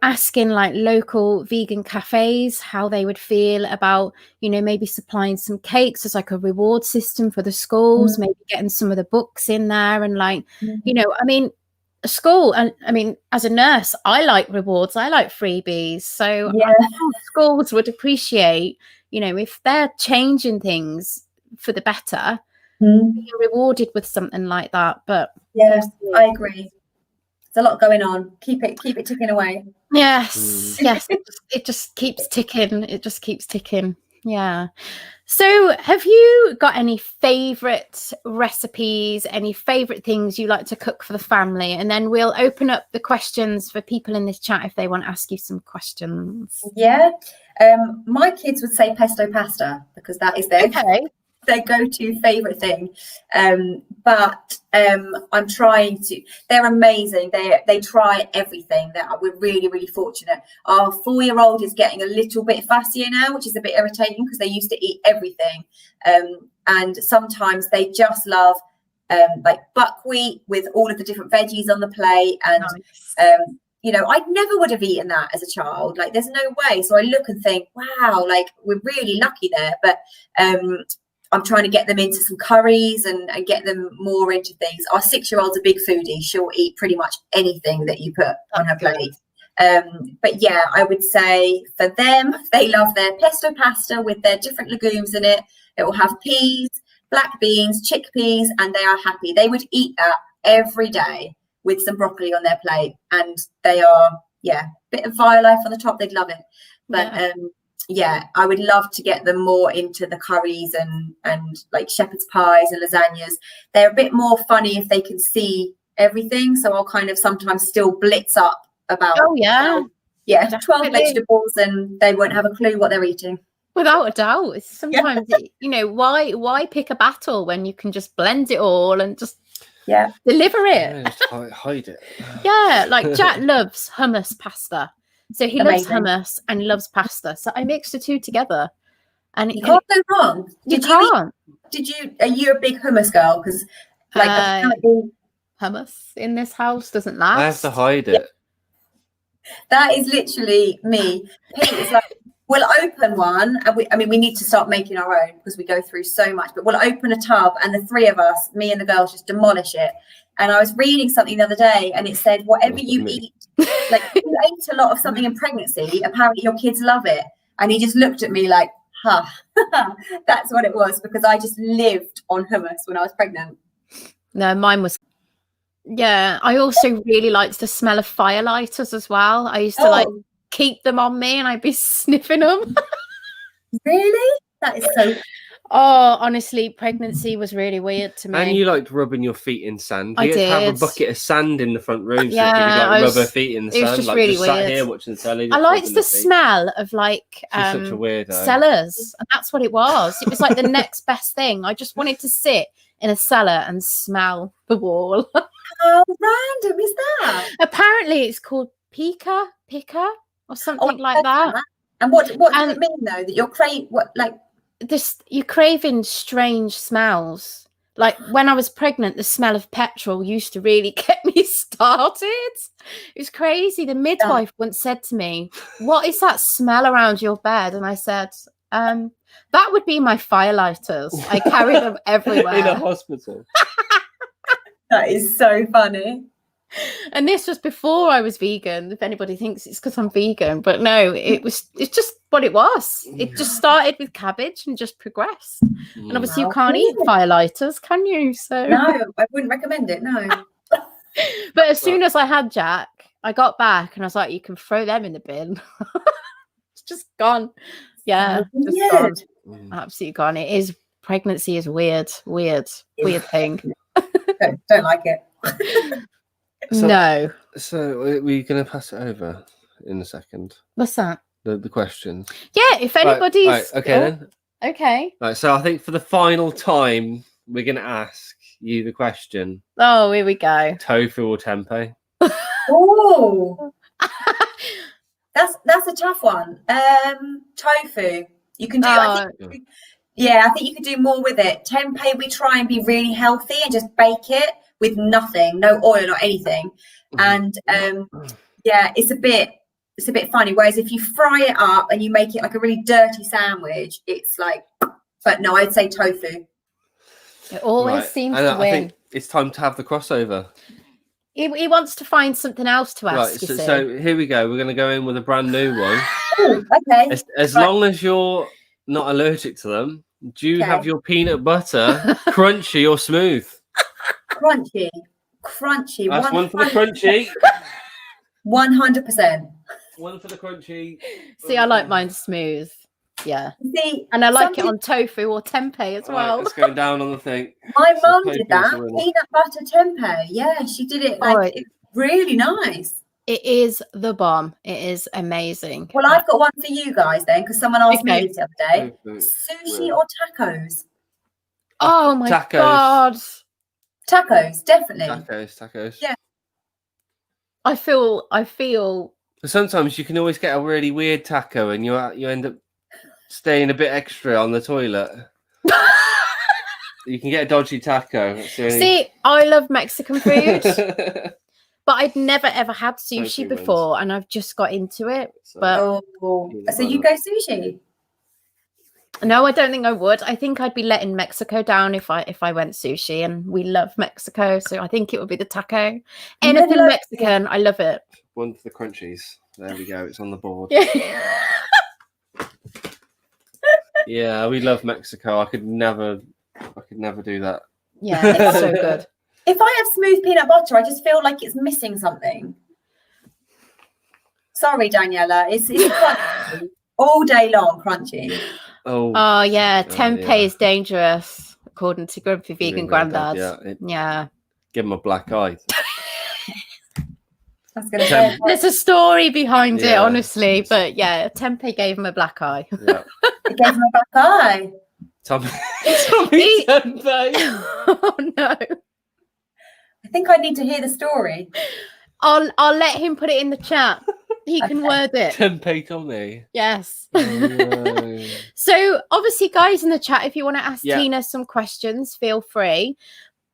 asking like local vegan cafes how they would feel about, maybe supplying some cakes as like a reward system for the schools, maybe getting some of the books in there, and I mean, a school, and I mean, as a nurse, I like rewards, I like freebies. So I think schools would appreciate, if they're changing things for the better, being rewarded with something like that. But I agree. There's a lot going on. Keep it ticking away. Yes. It just keeps ticking. Yeah. So have you got any favorite recipes, any favorite things you like to cook for the family? And then we'll open up the questions for people in this chat if they want to ask you some questions. Yeah. My kids would say pesto pasta, because that is their go-to favorite thing. But I'm trying to, they're amazing. They try everything. We're really, really fortunate. Our 4-year-old is getting a little bit fussier now, which is a bit irritating, because they used to eat everything. And sometimes they just love like buckwheat with all of the different veggies on the plate. And I never would have eaten that as a child. Like, there's no way. So I look and think, wow, like, we're really lucky there. But I'm trying to get them into some curries and get them more into things. Our 6-year-old's a big foodie. She'll eat pretty much anything that you put on her plate. But yeah, I would say for them, they love their pesto pasta with their different legumes in it. It will have peas, black beans, chickpeas, and they are happy. They would eat that every day with some broccoli on their plate. And they are, bit of Violife on the top. They'd love it. But I would love to get them more into the curries and like shepherd's pies and lasagnas. They're a bit more funny if they can see everything. So I'll kind of sometimes still blitz up about 12 vegetables, and they won't have a clue what they're eating. Without a doubt. Sometimes why pick a battle when you can just blend it all and just deliver it? Hide it. Like Jack loves hummus pasta. So he loves hummus and loves pasta. So I mixed the two together, and you can't go wrong. Are you a big hummus girl? Because hummus in this house doesn't last. I have to hide it. That is literally me. Pete is like, we'll open one, and we need to start making our own because we go through so much. But we'll open a tub, and the three of us, me and the girls, just demolish it. And I was reading something the other day, and it said, whatever you eat, like if you ate a lot of something in pregnancy, apparently your kids love it. And he just looked at me like, huh, that's what it was, because I just lived on hummus when I was pregnant. No, mine was. Yeah, I also really liked the smell of firelighters as well. I used to like keep them on me, and I'd be sniffing them. Really? That is so. Oh, honestly, pregnancy was really weird to me. And you liked rubbing your feet in sand. I You had to have a did. bucket of sand in the front room so Yeah, you could I like was- rub her feet in the it was sand. just Like really just sat weird. here watching telly. I just liked rubbing the her feet. smell of like She's such a weirdo. cellars, and that's what it was. It was like the next best thing. I just wanted to sit in a cellar and smell the wall. How random is that? Apparently, it's called pica or something like that. And what does And- it mean though? That you're You're craving strange smells. Like when I was pregnant, the smell of petrol used to really get me started. It was crazy. The midwife once said to me, "What is that smell around your bed?" And I said, that would be my firelighters. I carry them everywhere. In a hospital. That is so funny. And this was before I was vegan. If anybody thinks it's because I'm vegan, but no, it's just what it was. It just started with cabbage and just progressed. And obviously you can't eat firelighters, can you? So No, I wouldn't recommend it. No. But as soon as I had Jack, I got back and I was like, you can throw them in the bin. It's just gone. Yeah, just gone. Absolutely gone. It is, pregnancy is weird thing. Don't like it. No. So we're going to pass it over in a second. What's that? The questions. Yeah, if anybody's Right, okay then. Okay. Right, so I think for the final time, we're going to ask you the question: Oh, here we go. tofu or tempeh? Oh, that's a tough one. Tofu. You can do. I think, I think you could do more with it. Tempeh, we try and be really healthy and just bake it with nothing, no oil or anything. And it's a bit funny. Whereas if you fry it up and you make it like a really dirty sandwich, it's like. But no, I'd say tofu. It always seems and to I win. think it's time to have the crossover. He wants to find something else to ask. Right, you see. so here we go. We're going to go in with a brand new one. Ooh, okay. As long as you're not allergic to them, do you have your peanut butter crunchy or smooth? Crunchy. That's one for the crunchy. 100%. One for the crunchy. See, I like mine smooth. Yeah. See, and I like it on tofu or tempeh as well. It's going down on the thing. My So mum tofu did is that. a winner. Peanut butter tempeh. Yeah, she did it it's really nice. It is the bomb. It is amazing. Well, I've got one for you guys then, because someone asked me the other day. Tofu. Sushi or tacos? Oh my Tacos. god. Tacos, definitely. Tacos. Yeah. I feel But sometimes you can always get a really weird taco and you end up staying a bit extra on the toilet. You can get a dodgy taco. See, I love Mexican food, but I'd never ever had sushi Tofu before, and I've just got into it. So- But So you go sushi? no, I don't think I would. I think I'd be letting Mexico down if I went sushi, and we love Mexico, so I think it would be the taco. Anything love- Mexican, I love it. One for the crunchies. There we go. It's on the board. Yeah. Yeah, we love Mexico. I could never do that. Yeah, it's so good. If I have smooth peanut butter, I just feel like it's missing something. Sorry, Daniela. It's crunchy. All day long, crunchy. Oh yeah, tempeh yeah. is dangerous, according to Grumpy Vegan Grandad. Yeah. Give him a black eye. I was gonna say. There's a story behind it, Yeah. honestly, but yeah, tempeh gave him a black eye. Yeah. It gave him a black eye. Tommy He- tempeh. Oh no. I think I need to hear the story. I'll let him put it in the chat. He can word it. Tempeh Tommy. Yes. Oh, no. So obviously, guys in the chat, if you want to ask Yeah. Tina some questions, feel free.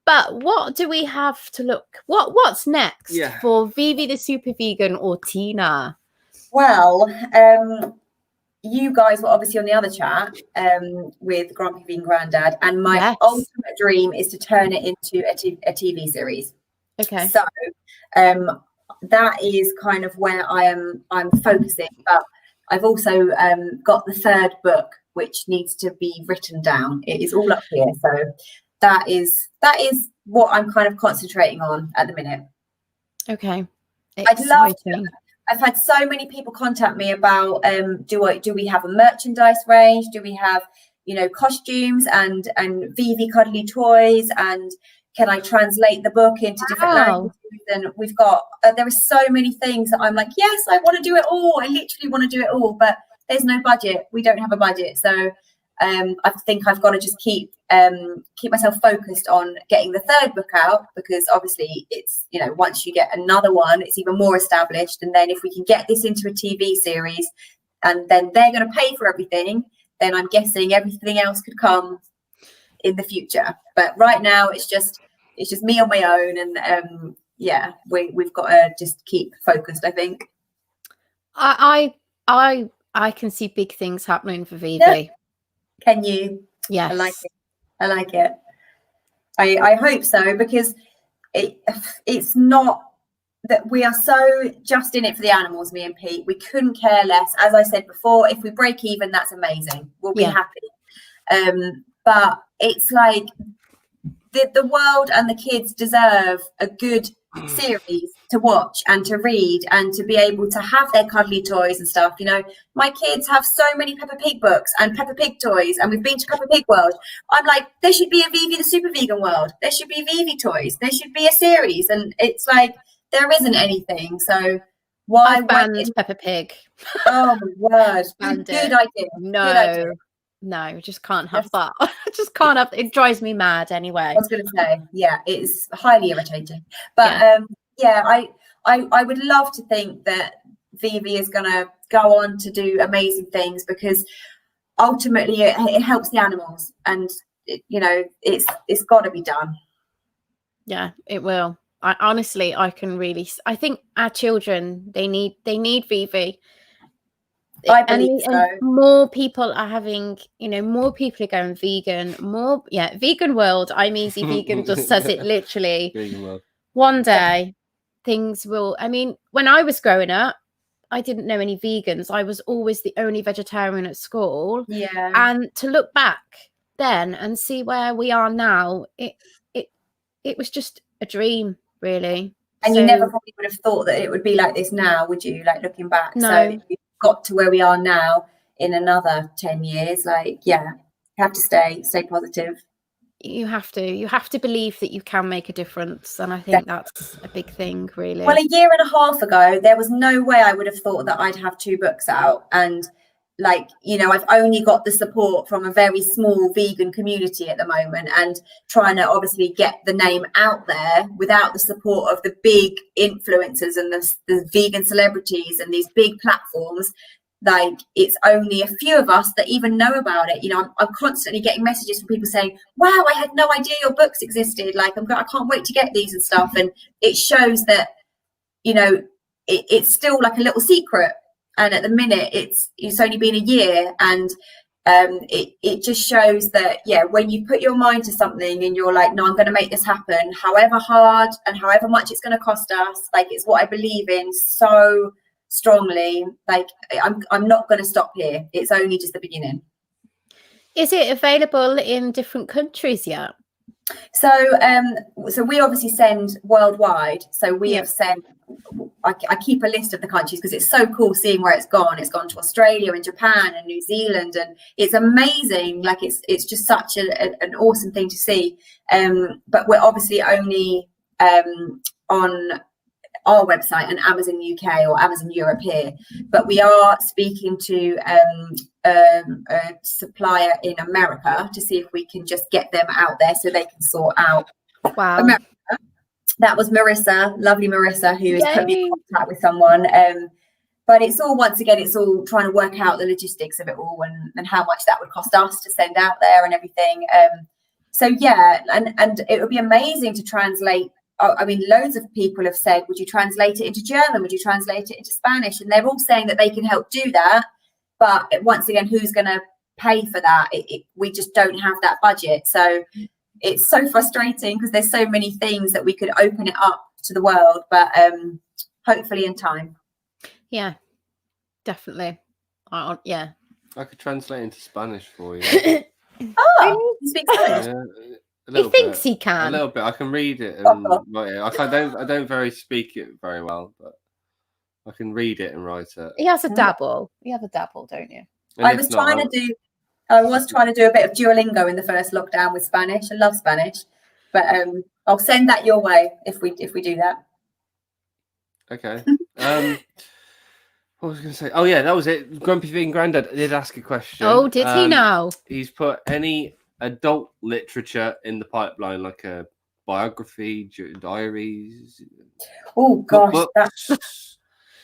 But what do we have to look? What's next Yeah. for Vivi the Super Vegan or Tina? Well, you guys were obviously on the other chat with Grumpy Vegan Grandad, and my ultimate dream is to turn it into a TV series. Okay. So that is kind of where I'm focusing, but I've also got the third book which needs to be written down. It is all up here, so that is what I'm kind of concentrating on at the minute. Okay. I've had so many people contact me about do we have a merchandise range? Do we have, you know, costumes and Vivi cuddly toys, and can I translate the book into different languages? And we've got there are so many things that I'm like, yes, I want to do it all. I literally want to do it all, but there's no budget. We don't have a budget, so I think I've got to just keep myself focused on getting the third book out, because obviously it's, you know, once you get another one, it's even more established. And then if we can get this into a TV series, and then they're going to pay for everything, then I'm guessing everything else could come in the future. But right now it's just me on my own, and yeah, we've got to just keep focused, I think. I can see big things happening for Vivi. Yeah. Can you? Yes. I like it. I hope so, because it's not that we are so just in it for the animals, me and Pete. We couldn't care less. As I said before, if we break even, that's amazing. We'll be happy. But it's like the world and the kids deserve a good series to watch and to read, and to be able to have their cuddly toys and stuff. You know, my kids have so many Peppa Pig books and Peppa Pig toys, and we've been to Peppa Pig World. I'm like, there should be a Vivi the Super Vegan World. There should be Vivi toys. There should be a series. And it's like, there isn't anything. So why banned Peppa Pig? Oh my word. Good idea. No, just can't have that. Just can't have. It drives me mad anyway. I was going to say, yeah, it's highly irritating. But I would love to think that Vivi is going to go on to do amazing things, because ultimately it helps the animals, and you know, it's got to be done. Yeah, it will. I think our children, they need Vivi. I believe so. And more people are having, you know, more people are going vegan. Vegan world. I'm Easy Vegan just says it literally. Vegan world. One day things will. I mean, when I was growing up, I didn't know any vegans. I was always the only vegetarian at school. Yeah. And to look back then and see where we are now, it was just a dream, really. And you never probably would have thought that it would be like this now, would you? Like, looking back. No. So if you got to where we are now in another 10 years, like, yeah, you have to stay positive. You have to believe that you can make a difference, and I think that's a big thing, really. Well, a year and a half ago, there was no way I would have thought that I'd have 2 books out, and like, you know, I've only got the support from a very small vegan community at the moment, and trying to obviously get the name out there without the support of the big influencers and the vegan celebrities and these big platforms. Like, it's only a few of us that even know about it. You know, I'm constantly getting messages from people saying, wow, I had no idea your books existed. Like, I can't wait to get these and stuff. And it shows that, you know, it's still like a little secret. And at the minute, it's only been a year, and it just shows that, yeah, when you put your mind to something and you're like, no, I'm going to make this happen, however hard and however much it's going to cost us, like, it's what I believe in so strongly. Like, I'm not going to stop here. It's only just the beginning. Is it available in different countries yet? So we obviously send worldwide. So we have sent, I keep a list of the countries because it's so cool seeing where it's gone. It's gone to Australia and Japan and New Zealand, and it's amazing. Like, it's just such an awesome thing to see. But we're obviously only on our website and Amazon UK or Amazon Europe here, but we are speaking to a supplier in America to see if we can just get them out there so they can sort out America. That was Marissa, lovely Marissa, who has put me in contact with someone. But it's all, once again, it's all trying to work out the logistics of it all, and how much that would cost us to send out there and everything. So yeah, and it would be amazing to translate. I mean, loads of people have said, would you translate it into German? Would you translate it into Spanish? And they're all saying that they can help do that. but once again, who's going to pay for that? We just don't have that budget. So it's so frustrating because there's so many things that we could open it up to the world, but hopefully in time. Yeah, definitely. Yeah. I could translate into Spanish for you. Oh, you speak Spanish? Yeah, He thinks he a can. little bit. I can read it and write it. I don't very speak it very well, but I can read it and write it. He has a dabble. You have a dabble, don't you? And I if was not, trying to do a bit of Duolingo in the first lockdown with Spanish. I love Spanish, but I'll send that your way if we do that. Okay. What was I going to say? Oh yeah, that was it. Grumpy Vegan Grandad did ask a question. Oh, did he now? He's put any adult literature in the pipeline, like a biography, diaries. Oh gosh, books.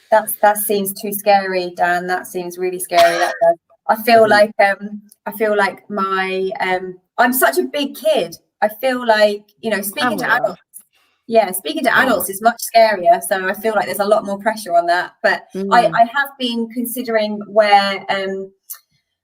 that seems too scary, Dan. That seems really scary. That does. I feel like my I'm such a big kid. I feel like, you know, speaking to adults. Yeah, speaking to adults is much scarier. So I feel like there's a lot more pressure on that. But I have been considering where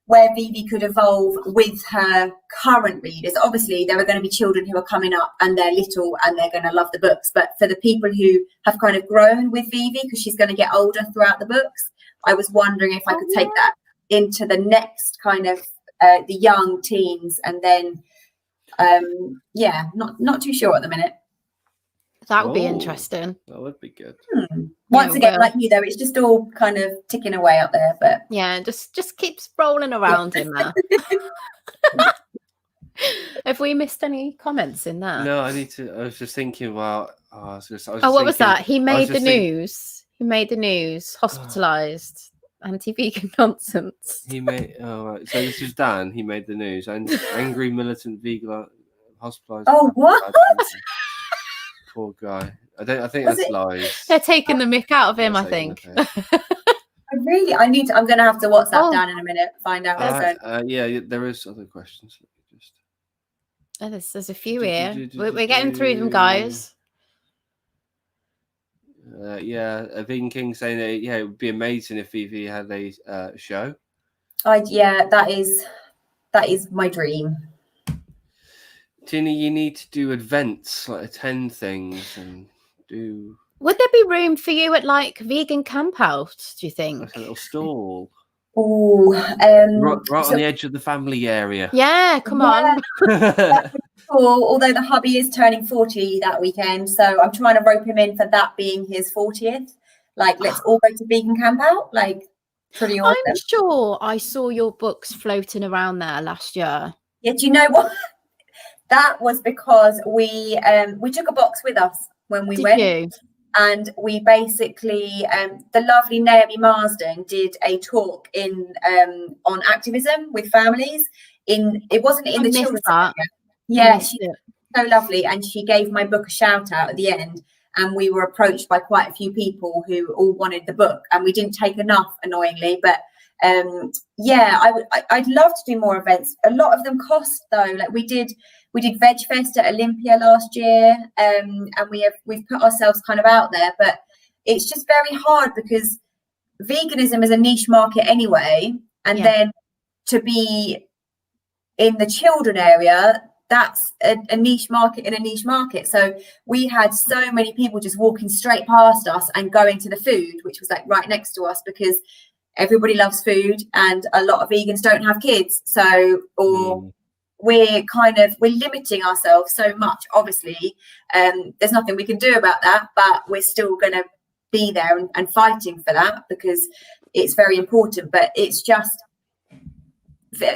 Vivi could evolve with her current readers. Obviously, there are going to be children who are coming up and they're little and they're going to love the books. But for the people who have kind of grown with Vivi, because she's going to get older throughout the books, I was wondering if I could take that into the next kind of the young teens, and then not too sure at the minute. That would be interesting. That would be good. Once again, like you, though, it's just all kind of ticking away up there. But yeah, just keeps rolling around in there. Have we missed any comments in that? No, I was just thinking about. What was that? He made the news. He made the news. Hospitalized. Anti-vegan nonsense. He made. Oh, right. So this is Dan. He made the news. And angry militant vegan hospitalized. Oh, what? Poor guy. I think that's lies. They're taking the mick out of him, I think. I'm going to have to WhatsApp Dan in a minute, find out what's going. Yeah, there is other questions. There's a few here. We're getting through them, guys. A Vegan King saying that it would be amazing if Vivi had a show. That is my dream. Tina, you need to do events, like attend things and do. Would there be room for you at like Vegan Camp Out, do you think? Like a little stall. Oh, right on the edge of the family area. Yeah, come on. Cool. Although the hubby is turning 40 that weekend, so I'm trying to rope him in for that being his 40th. Like, let's all go to Vegan Camp Out. Like, pretty awesome. I'm sure I saw your books floating around there last year. Yeah, do you know what? That was because we took a box with us when we went. And we basically, the lovely Naomi Marsden did a talk on activism with families. It wasn't in the children's area. Yeah, she's so lovely, and she gave my book a shout out at the end. And we were approached by quite a few people who all wanted the book, and we didn't take enough, annoyingly. But I'd love to do more events. A lot of them cost though. Like we did Veg Fest at Olympia last year, and we've put ourselves kind of out there, but it's just very hard because veganism is a niche market anyway, and then to be in the children area, that's a niche market in a niche market. So we had so many people just walking straight past us and going to the food, which was like right next to us, because everybody loves food and a lot of vegans don't have kids. So, we're limiting ourselves so much. Obviously, there's nothing we can do about that, but we're still going to be there and fighting for that because it's very important. But it's just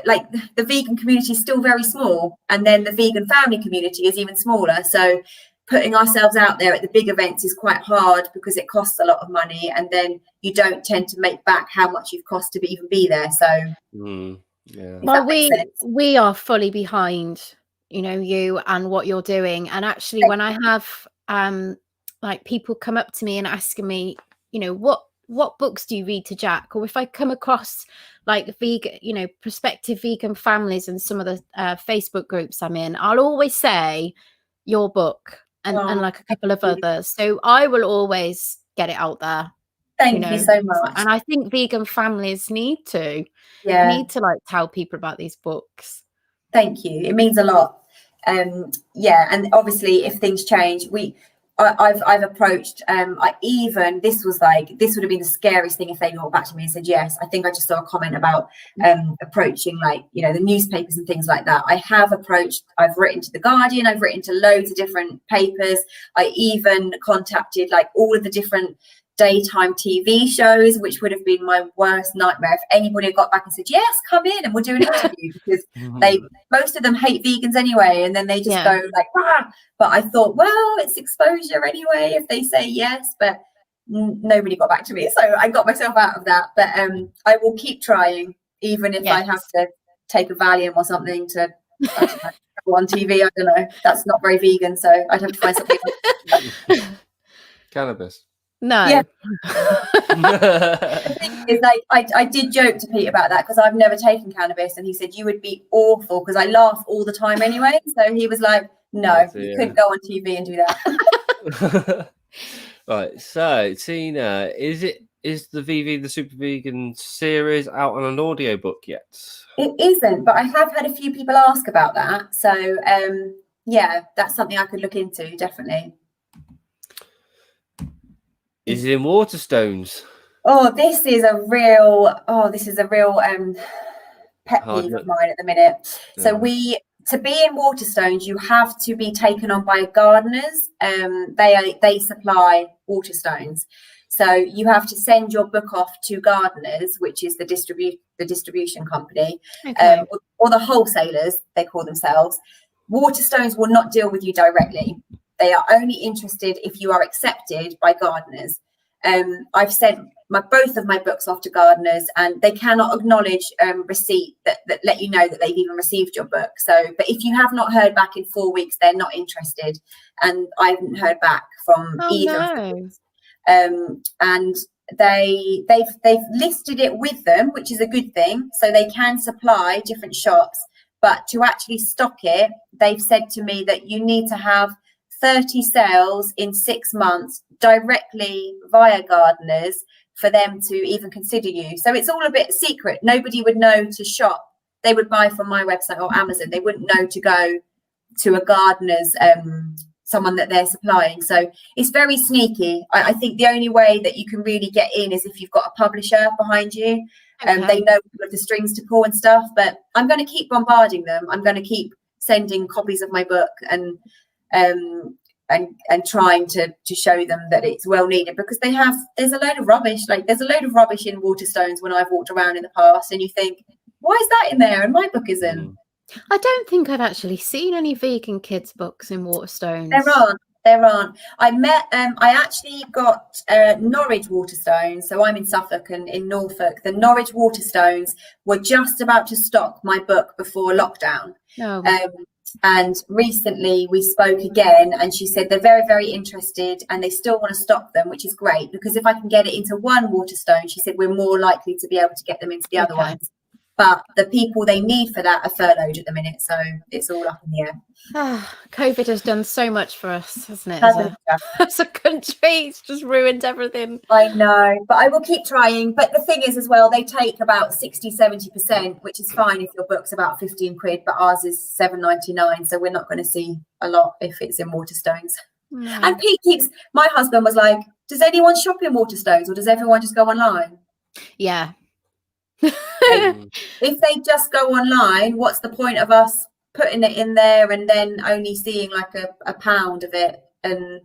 like the vegan community is still very small, and then the vegan family community is even smaller. So putting ourselves out there at the big events is quite hard because it costs a lot of money, and then you don't tend to make back how much you've cost to even be there. So yeah. Well, we are fully behind, you and what you're doing. And actually, when I have like people come up to me and asking me, what books do you read to Jack? Or if I come across like vegan, prospective vegan families and some of the Facebook groups I'm in, I'll always say your book and like a couple of others. So I will always get it out there. Thank you so much. And I think vegan families need to like tell people about these books. Thank you. It means a lot. Yeah, and obviously if things change, I've approached this would have been the scariest thing if they got back to me and said yes. I think I just saw a comment about approaching the newspapers and things like that. I've written to The Guardian, I've written to loads of different papers. I even contacted all of the different daytime TV shows, which would have been my worst nightmare if anybody had got back and said yes, come in and we'll do an interview, because most of them hate vegans anyway, and then they just go rah! But I thought, well, it's exposure anyway if they say yes, but nobody got back to me, so I got myself out of that. But I will keep trying, even if I have to take a Valium or something to go on TV. I don't know, that's not very vegan, so I'd have to find something. Cannabis. No. Yeah. The thing is, I did joke to Pete about that, because I've never taken cannabis, and he said you would be awful, because I laugh all the time anyway. So he was like, no, you couldn't go on TV and do that. Right. So Tina, is the VV the Super Vegan series out on an audiobook yet? It isn't, but I have had a few people ask about that. So yeah, that's something I could look into, definitely. Is it in Waterstones? Oh, this is a real pet peeve of mine at the minute. Yeah. So to be in Waterstones, you have to be taken on by gardeners. They supply Waterstones. So you have to send your book off to gardeners, which is the distribution company, or the wholesalers, they call themselves. Waterstones will not deal with you directly. They are only interested if you are accepted by gardeners. I've sent both of my books off to gardeners, and they cannot acknowledge receipt that let you know that they've even received your book. So, but if you have not heard back in 4 weeks, they're not interested. And I haven't heard back from either. No. And they've listed it with them, which is a good thing. So they can supply different shops, but to actually stock it, they've said to me that you need to have 30 sales in 6 months directly via gardeners for them to even consider you. So it's all a bit secret. Nobody would know to shop. They would buy from my website or Amazon. They wouldn't know to go to a gardener's, someone that they're supplying. So it's very sneaky. I think the only way that you can really get in is if you've got a publisher behind you. They know all of the strings to pull and stuff. But I'm going to keep bombarding them. I'm going to keep sending copies of my book and trying to show them that it's well needed, because there's a load of rubbish. There's a load of rubbish in Waterstones when I've walked around in the past, and you think, why is that in there and my book isn't? I don't think I've actually seen any vegan kids books in Waterstones. There aren't. I actually got Norwich Waterstones. So I'm in Suffolk, and in Norfolk, the Norwich Waterstones were just about to stock my book before lockdown. Oh. And recently we spoke again, and she said they're very, very interested and they still want to stock them, which is great, because if I can get it into one Waterstone, she said we're more likely to be able to get them into the other ones. But the people they need for that are furloughed at the minute, so it's all up in the air. COVID has done so much for us, hasn't it? As a country, it's just ruined everything. I know, but I will keep trying. But the thing is as well, they take about 60-70%, which is fine if your book's about 15 quid, but ours is £7.99, so we're not going to see a lot if it's in Waterstones. No. And my husband was like, does anyone shop in Waterstones, or does everyone just go online? Yeah. If they just go online, what's the point of us putting it in there and then only seeing a pound of it? And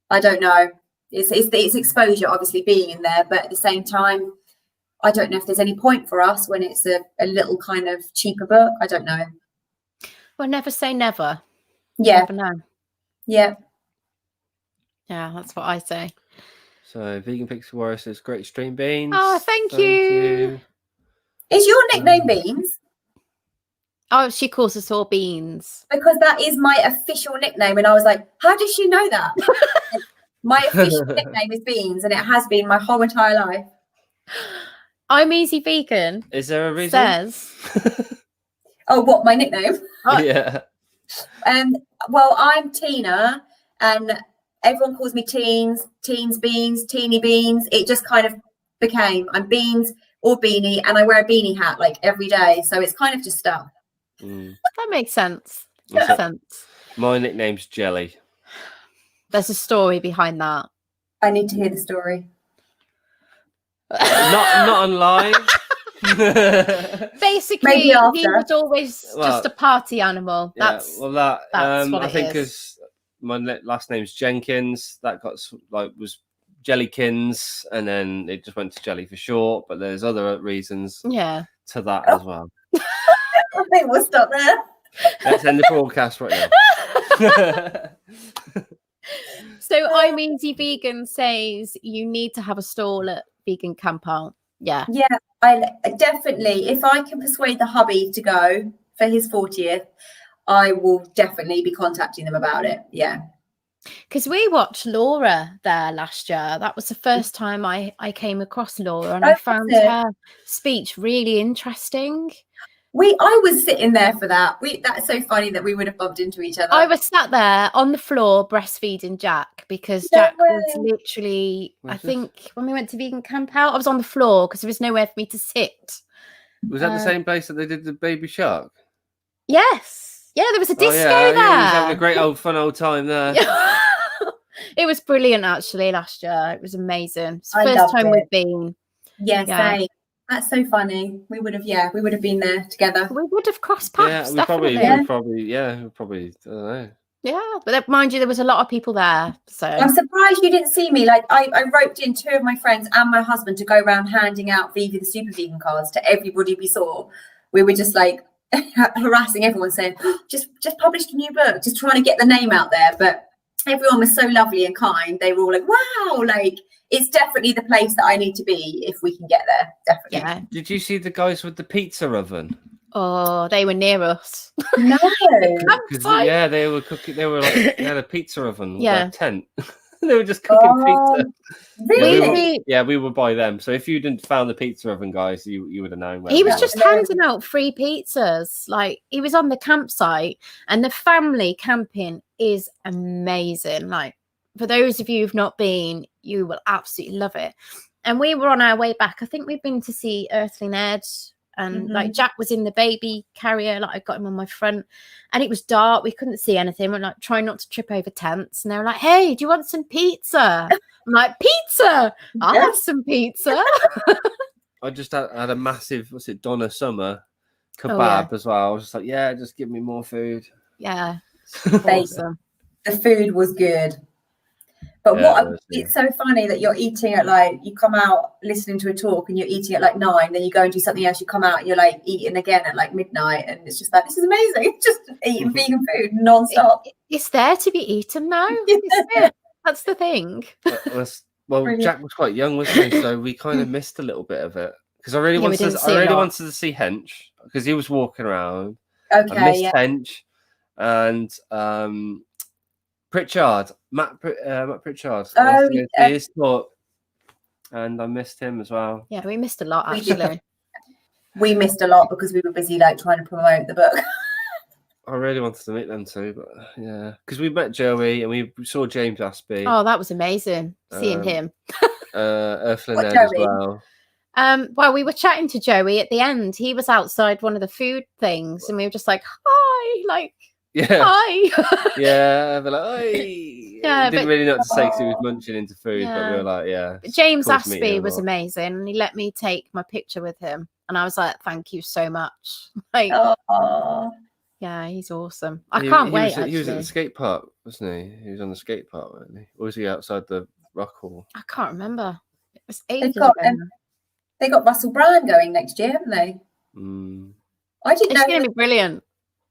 I don't know, it's exposure obviously being in there, but at the same time I don't know if there's any point for us when it's a little kind of cheaper book. I don't know. Well, never say never. Yeah. Never know. Yeah, that's what I say. So Vegan Pixie Warrior says great stream, Beans. Oh, thank you. Is your nickname Beans? Oh, she calls us all Beans. Because that is my official nickname. And I was like, how does she know that? My official nickname is Beans, and it has been my whole entire life. I'm Easy Vegan. Is there a reason? Says. Oh, what, my nickname? Yeah. Well, I'm Tina, and everyone calls me Teens Beans, Teeny Beans. It just kind of became, I'm Beans or Beanie, and I wear a beanie hat like every day. So it's kind of just stuck. That makes sense. That's Makes it. sense. My nickname's Jelly. There's a story behind that. I need to hear the story. Not on live. Basically, Maybe he after. was always just a party animal. That's that. what I it think is. because my last name's Jenkins, that got was Jellykins, and then it just went to Jelly for short. But there's other reasons yeah. to that as well. I think we'll stop there. Let's end the broadcast right now. So I'm Easy Vegan says you need to have a stall at Vegan Camp Out. Yeah. Yeah, I definitely, if I can persuade the hubby to go for his 40th, I will definitely be contacting them about it. Yeah. Because we watched Laura there last year. That was the first time I came across Laura, and Oh, I found was it? her speech really interesting. I was sitting there for that. That's so funny that we would have bumped into each other. I was sat there on the floor breastfeeding Jack because No Jack was way. literally, I Where's this? think when we went to Vegan Camp Out, I was on the floor because there was nowhere for me to sit. Was that the same place that they did the Baby Shark? Yes. Yeah, there was a disco yeah, there. he was having a great fun old time there. It was brilliant actually last year. It was amazing. It's the I first loved time it. we've been. Yeah, Yeah. same. That's so funny. We would have been there together. We would have crossed Yeah, paths, we probably, definitely. I don't know. Yeah, but mind you, there was a lot of people there. So I'm surprised you didn't see me. Like I roped in 2 of my friends and my husband to go around handing out Vivi the Super Vegan cards to everybody we saw. We were just like harassing everyone, saying, just published a new book, just trying to get the name out there. But everyone was so lovely and kind. They were all like, wow, like it's definitely the place that I need to be if we can get there. Definitely. yeah. Did you see the guys with the pizza oven? Oh, they were near us. No. 'Cause, Campsite. yeah, they were cooking. They were like, they had a pizza oven with Yeah. a tent. They were just cooking pizza. Really? We were by them. So if you didn't found the pizza oven, guys, you would have known. Where He we was were. just handing out free pizzas. Like he was on the campsite, and the family camping is amazing. Like for those of you who've not been, you will absolutely love it. And we were on our way back. I think we've been to see Earthling Ed, and like Jack was in the baby carrier. Like I got him on my front, and it was dark. We couldn't see anything. We're like trying not to trip over tents, and they were like, "Hey, do you want some pizza?" I'm like, "Pizza? I'll have some pizza." I just had a massive, what's it, Donna Summer kebab yeah. as well. I was just like, yeah, just give me more food. Yeah, They- awesome. The food was good. But Yeah, it was, yeah. it's so funny that you're eating at like, you come out listening to a talk and you're eating at like 9, then you go and do something else, you come out and you're like eating again at like midnight, and it's just like, this is amazing. Just eating vegan food non-stop. It's there to be eaten now. It's there. That's the thing. Well, Brilliant. Jack was quite young, wasn't he? So we kind of missed a little bit of it because I really Yeah, we wanted didn't see a lot. wanted to see Hench because he was walking around. Okay, I missed yeah. Hench and Pritchard, Matt Pritchard. I Oh, was going to see his talk, and I missed him as well. Yeah, we missed a lot We did. actually. We missed a lot because we were busy like trying to promote the book. I really wanted to meet them too, but yeah, because we met Joey and we saw James Aspie, Oh, that was amazing seeing him. Earthling What, Ed as Joey? well. Well, we were chatting to Joey at the end. He was outside one of the food things, and we were just like, "Hi, like, Yeah, hi." yeah, but like, "Oi." Yeah, Didn't but- really know what to say because he was munching into food, but we Yeah. were like, yeah. it's James cool to meet Aspie him was all. amazing, and he let me take my picture with him, and I was like, "Thank you so much." Like, Oh, yeah, he's awesome. I He- can't he wait. Was, he was at the Actually, skate park, wasn't he? He was on the skate park, wasn't he? Or was he outside the rock hall? I can't remember. It was They've ages got, ago. they got Russell Brand going next year, haven't they? Mm. I didn't It's know. going to be brilliant.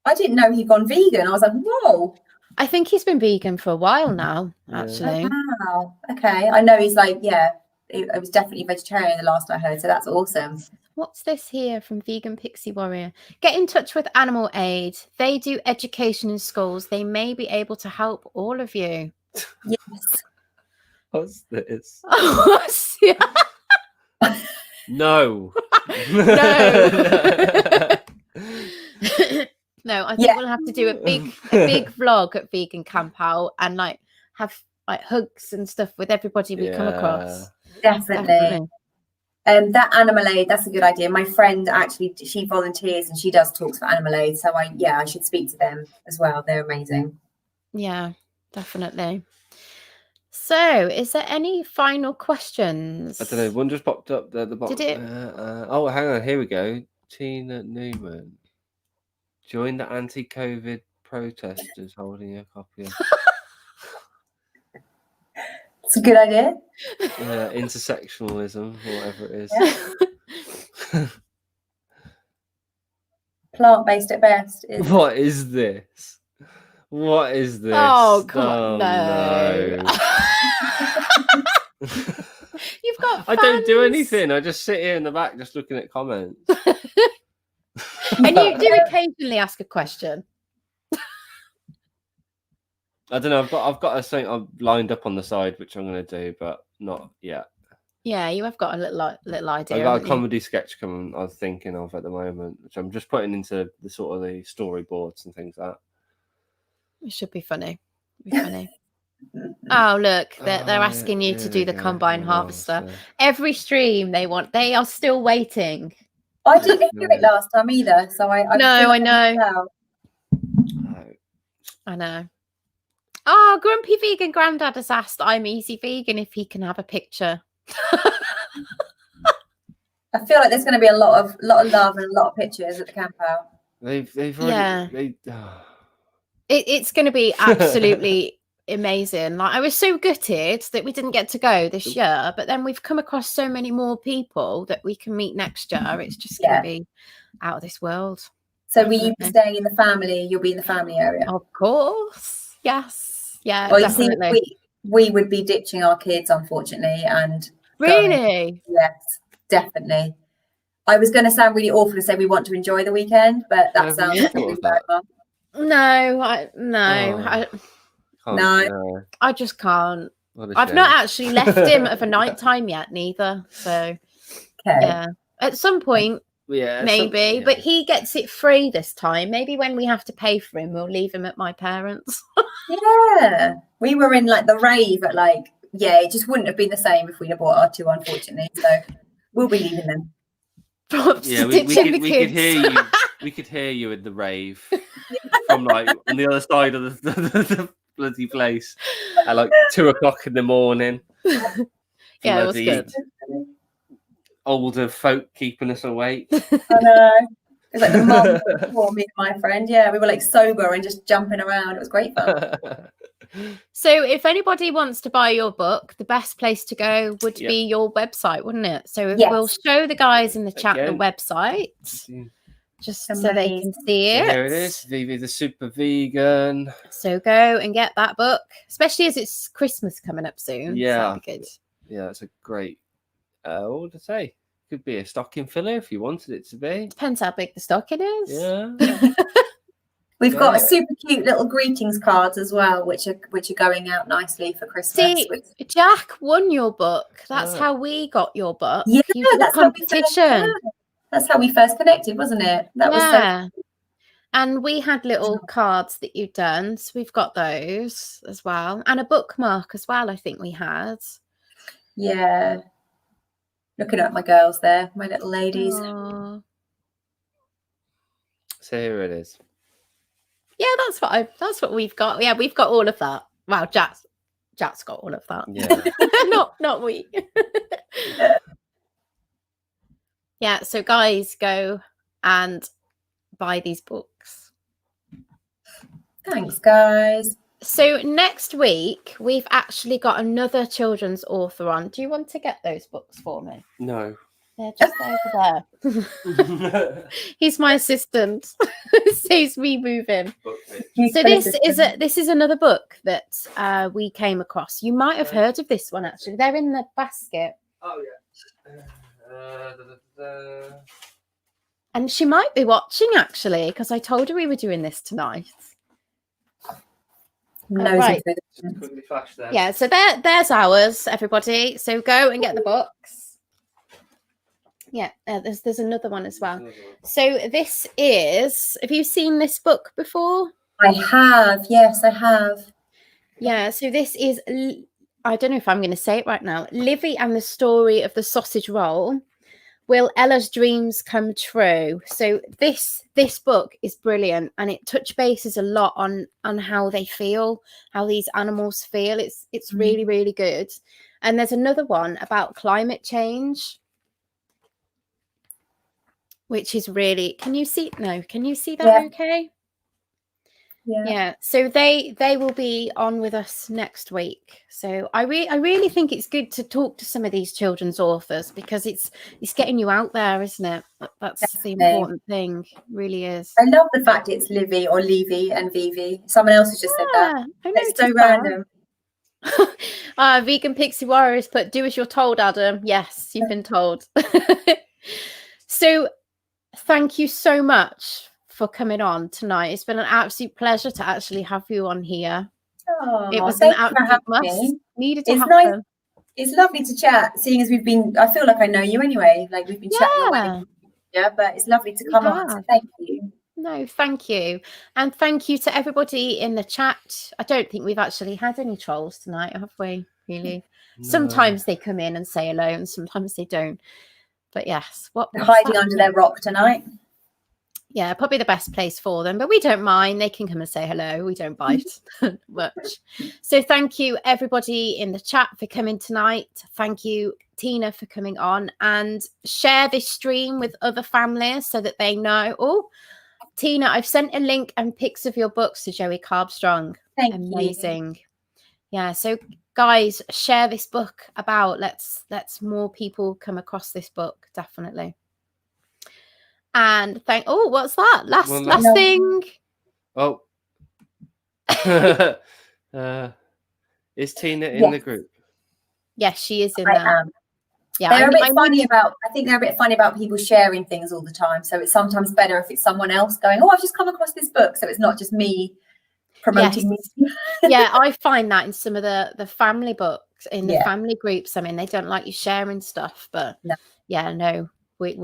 I didn't know he'd gone vegan. I was like, whoa. I think he's been vegan for a while now. Yeah. Actually, Wow. Okay. I know he's like, yeah, it was definitely vegetarian the last I heard. So that's awesome. what's this here from Vegan Pixie Warrior? Get in touch with Animal Aid. They do education in schools. They may be able to help all of you. Yes. What's this? Yeah. No. No, I think Yeah. we'll have to do a big vlog at Vegan Camp Out and like have like hugs and stuff with everybody we come across. Definitely. That Animal Aid, that's a good idea. My friend actually, she volunteers and she does talks for Animal Aid. So I should speak to them as well. They're amazing. Yeah, definitely. So, is there any final questions? I don't know. One just popped up at the bottom. Did it? Oh, hang on. Here we go. Tina Newman. Join the anti-COVID protesters holding a copy of It's a good idea. intersectionalism, whatever it is. Yeah. Plant-based at best. What is this? What is this? Oh, come on. No. You've got fans. I don't do anything. I just sit here in the back just looking at comments. And you do occasionally ask a question. I don't know. I've got something I've lined up on the side, which I'm going to do, but not yet. Yeah, you have got a little idea. I've got a comedy sketch coming. I'm thinking of at the moment, which I'm just putting into the sort of the storyboards and things like that. It should be funny. Oh, look, they're asking you to do the combine harvester. Every stream they are still waiting. I didn't hear it last time either, so I know. I know. Oh, Grumpy Vegan Grandad has asked I'm Easy Vegan if he can have a picture. I feel like there's going to be a lot of love and a lot of pictures at the camp out. They've already, It's going to be absolutely amazing. Like, I was so gutted that we didn't get to go this year, but then we've come across so many more people that we can meet next year. It's just going to be out of this world. So will you be staying in the family? You'll be in the family area? Of course. Yes. Yeah, well, definitely. You see, we would be ditching our kids, unfortunately. And really? Yes, definitely. I was going to sound really awful to say we want to enjoy the weekend, but that sounds like a bad one. No, I just can't. I've not actually left him of a night time yet, neither. So, yeah, at some point, maybe. But he gets it free this time. Maybe when we have to pay for him, we'll leave him at my parents'. Yeah, we were in like the rave at it just wouldn't have been the same if we'd have bought our two, unfortunately. So we'll be leaving them. Yeah, we could hear you. We could hear you in the rave from like on the other side of the bloody place at like 2:00 in the morning. Yeah, it was good. Older folk keeping us awake. I know. It was like the mum for me and my friend. Yeah, we were like sober and just jumping around. It was great fun. So if anybody wants to buy your book, the best place to go would be your website, wouldn't it? So we'll show the guys in the chat the website, just so they can see it. Here it is, Vivi the Super Vegan. So go and get that book, especially as it's Christmas coming up soon. Yeah, so that'd be good. Yeah, it's a great. What would I say? Could be a stocking filler if you wanted it to be. Depends how big the stocking is. Yeah. We've got super cute little greetings cards as well, which are going out nicely for Christmas. See, Jack won your book. That's how we got your book. Yeah, that's competition. That's how we first connected, wasn't it? That was so. And we had little cards that you'd done, so we've got those as well, and a bookmark as well. I think we had. Yeah. Looking at my girls there, my little ladies. Aww. So here it is. Yeah, that's what we've got. Yeah, we've got all of that. Wow, Jack's got all of that. Yeah. not we. Yeah, so guys, go and buy these books. Thanks, guys. So next week we've actually got another children's author on. Do you want to get those books for me? No. They're just over there. He's my assistant. Saves me moving. So this is another book that we came across. You might have heard of this one actually. They're in the basket. Oh yeah. And she might be watching actually, because I told her we were doing this tonight. Right. Quickly flash there. Yeah, so there's ours, everybody. So go and get the books. Yeah, there's another one as well. So this is, have you seen this book before? I have, yes, I have. Yeah, so this is, I don't know if I'm going to say it right now, Livy and the Story of the Sausage Roll. Will Ella's dreams come true? So this book is brilliant, and it touch bases a lot on how they feel, how these animals feel. It's really, really good. And there's another one about climate change, which is really, can you see that okay? Yeah, so they will be on with us next week. So I really think it's good to talk to some of these children's authors, because it's getting you out there, isn't it? That's Definitely. the important thing, really is. I love the fact it's Livy or Levy and Vivi. Someone else has just said that. It's so random. Vegan Pixie Warriors put, do as you're told, Adam. Yes, you've been told. So thank you so much for coming on tonight. It's been an absolute pleasure to actually have you on here. It was an absolute must. Needed to happen. Nice. It's lovely to chat, seeing as I feel like I know you anyway. Like we've been chatting already. Yeah, but it's lovely to come on. So thank you. No, thank you. And thank you to everybody in the chat. I don't think we've actually had any trolls tonight, have we? Really? No. Sometimes they come in and say hello, and sometimes they don't. But yes, they're hiding under their rock tonight. Yeah, probably the best place for them, but we don't mind. They can come and say hello. We don't bite much. So thank you, everybody in the chat, for coming tonight. Thank you, Tina, for coming on, and share this stream with other families so that they know. Oh, Tina, I've sent a link and pics of your books to Joey Carbstrong. Amazing. Yeah, so guys, share this book about. Let's more people come across this book, definitely. And what's that? Last thing. Oh. Is Tina in the group? Yes, she is in there. Yeah, they're a bit funny about. I think they're a bit funny about people sharing things all the time. So it's sometimes better if it's someone else going, "Oh, I've just come across this book," so it's not just me promoting me. Yeah, I find that in some of the family books, in the family groups. I mean, they don't like you sharing stuff, but we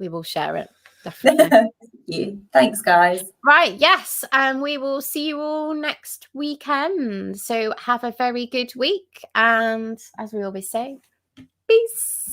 will share it, definitely. Thank you. Thanks, guys. Right, yes, and we will see you all next weekend. So have a very good week, and as we always say, peace.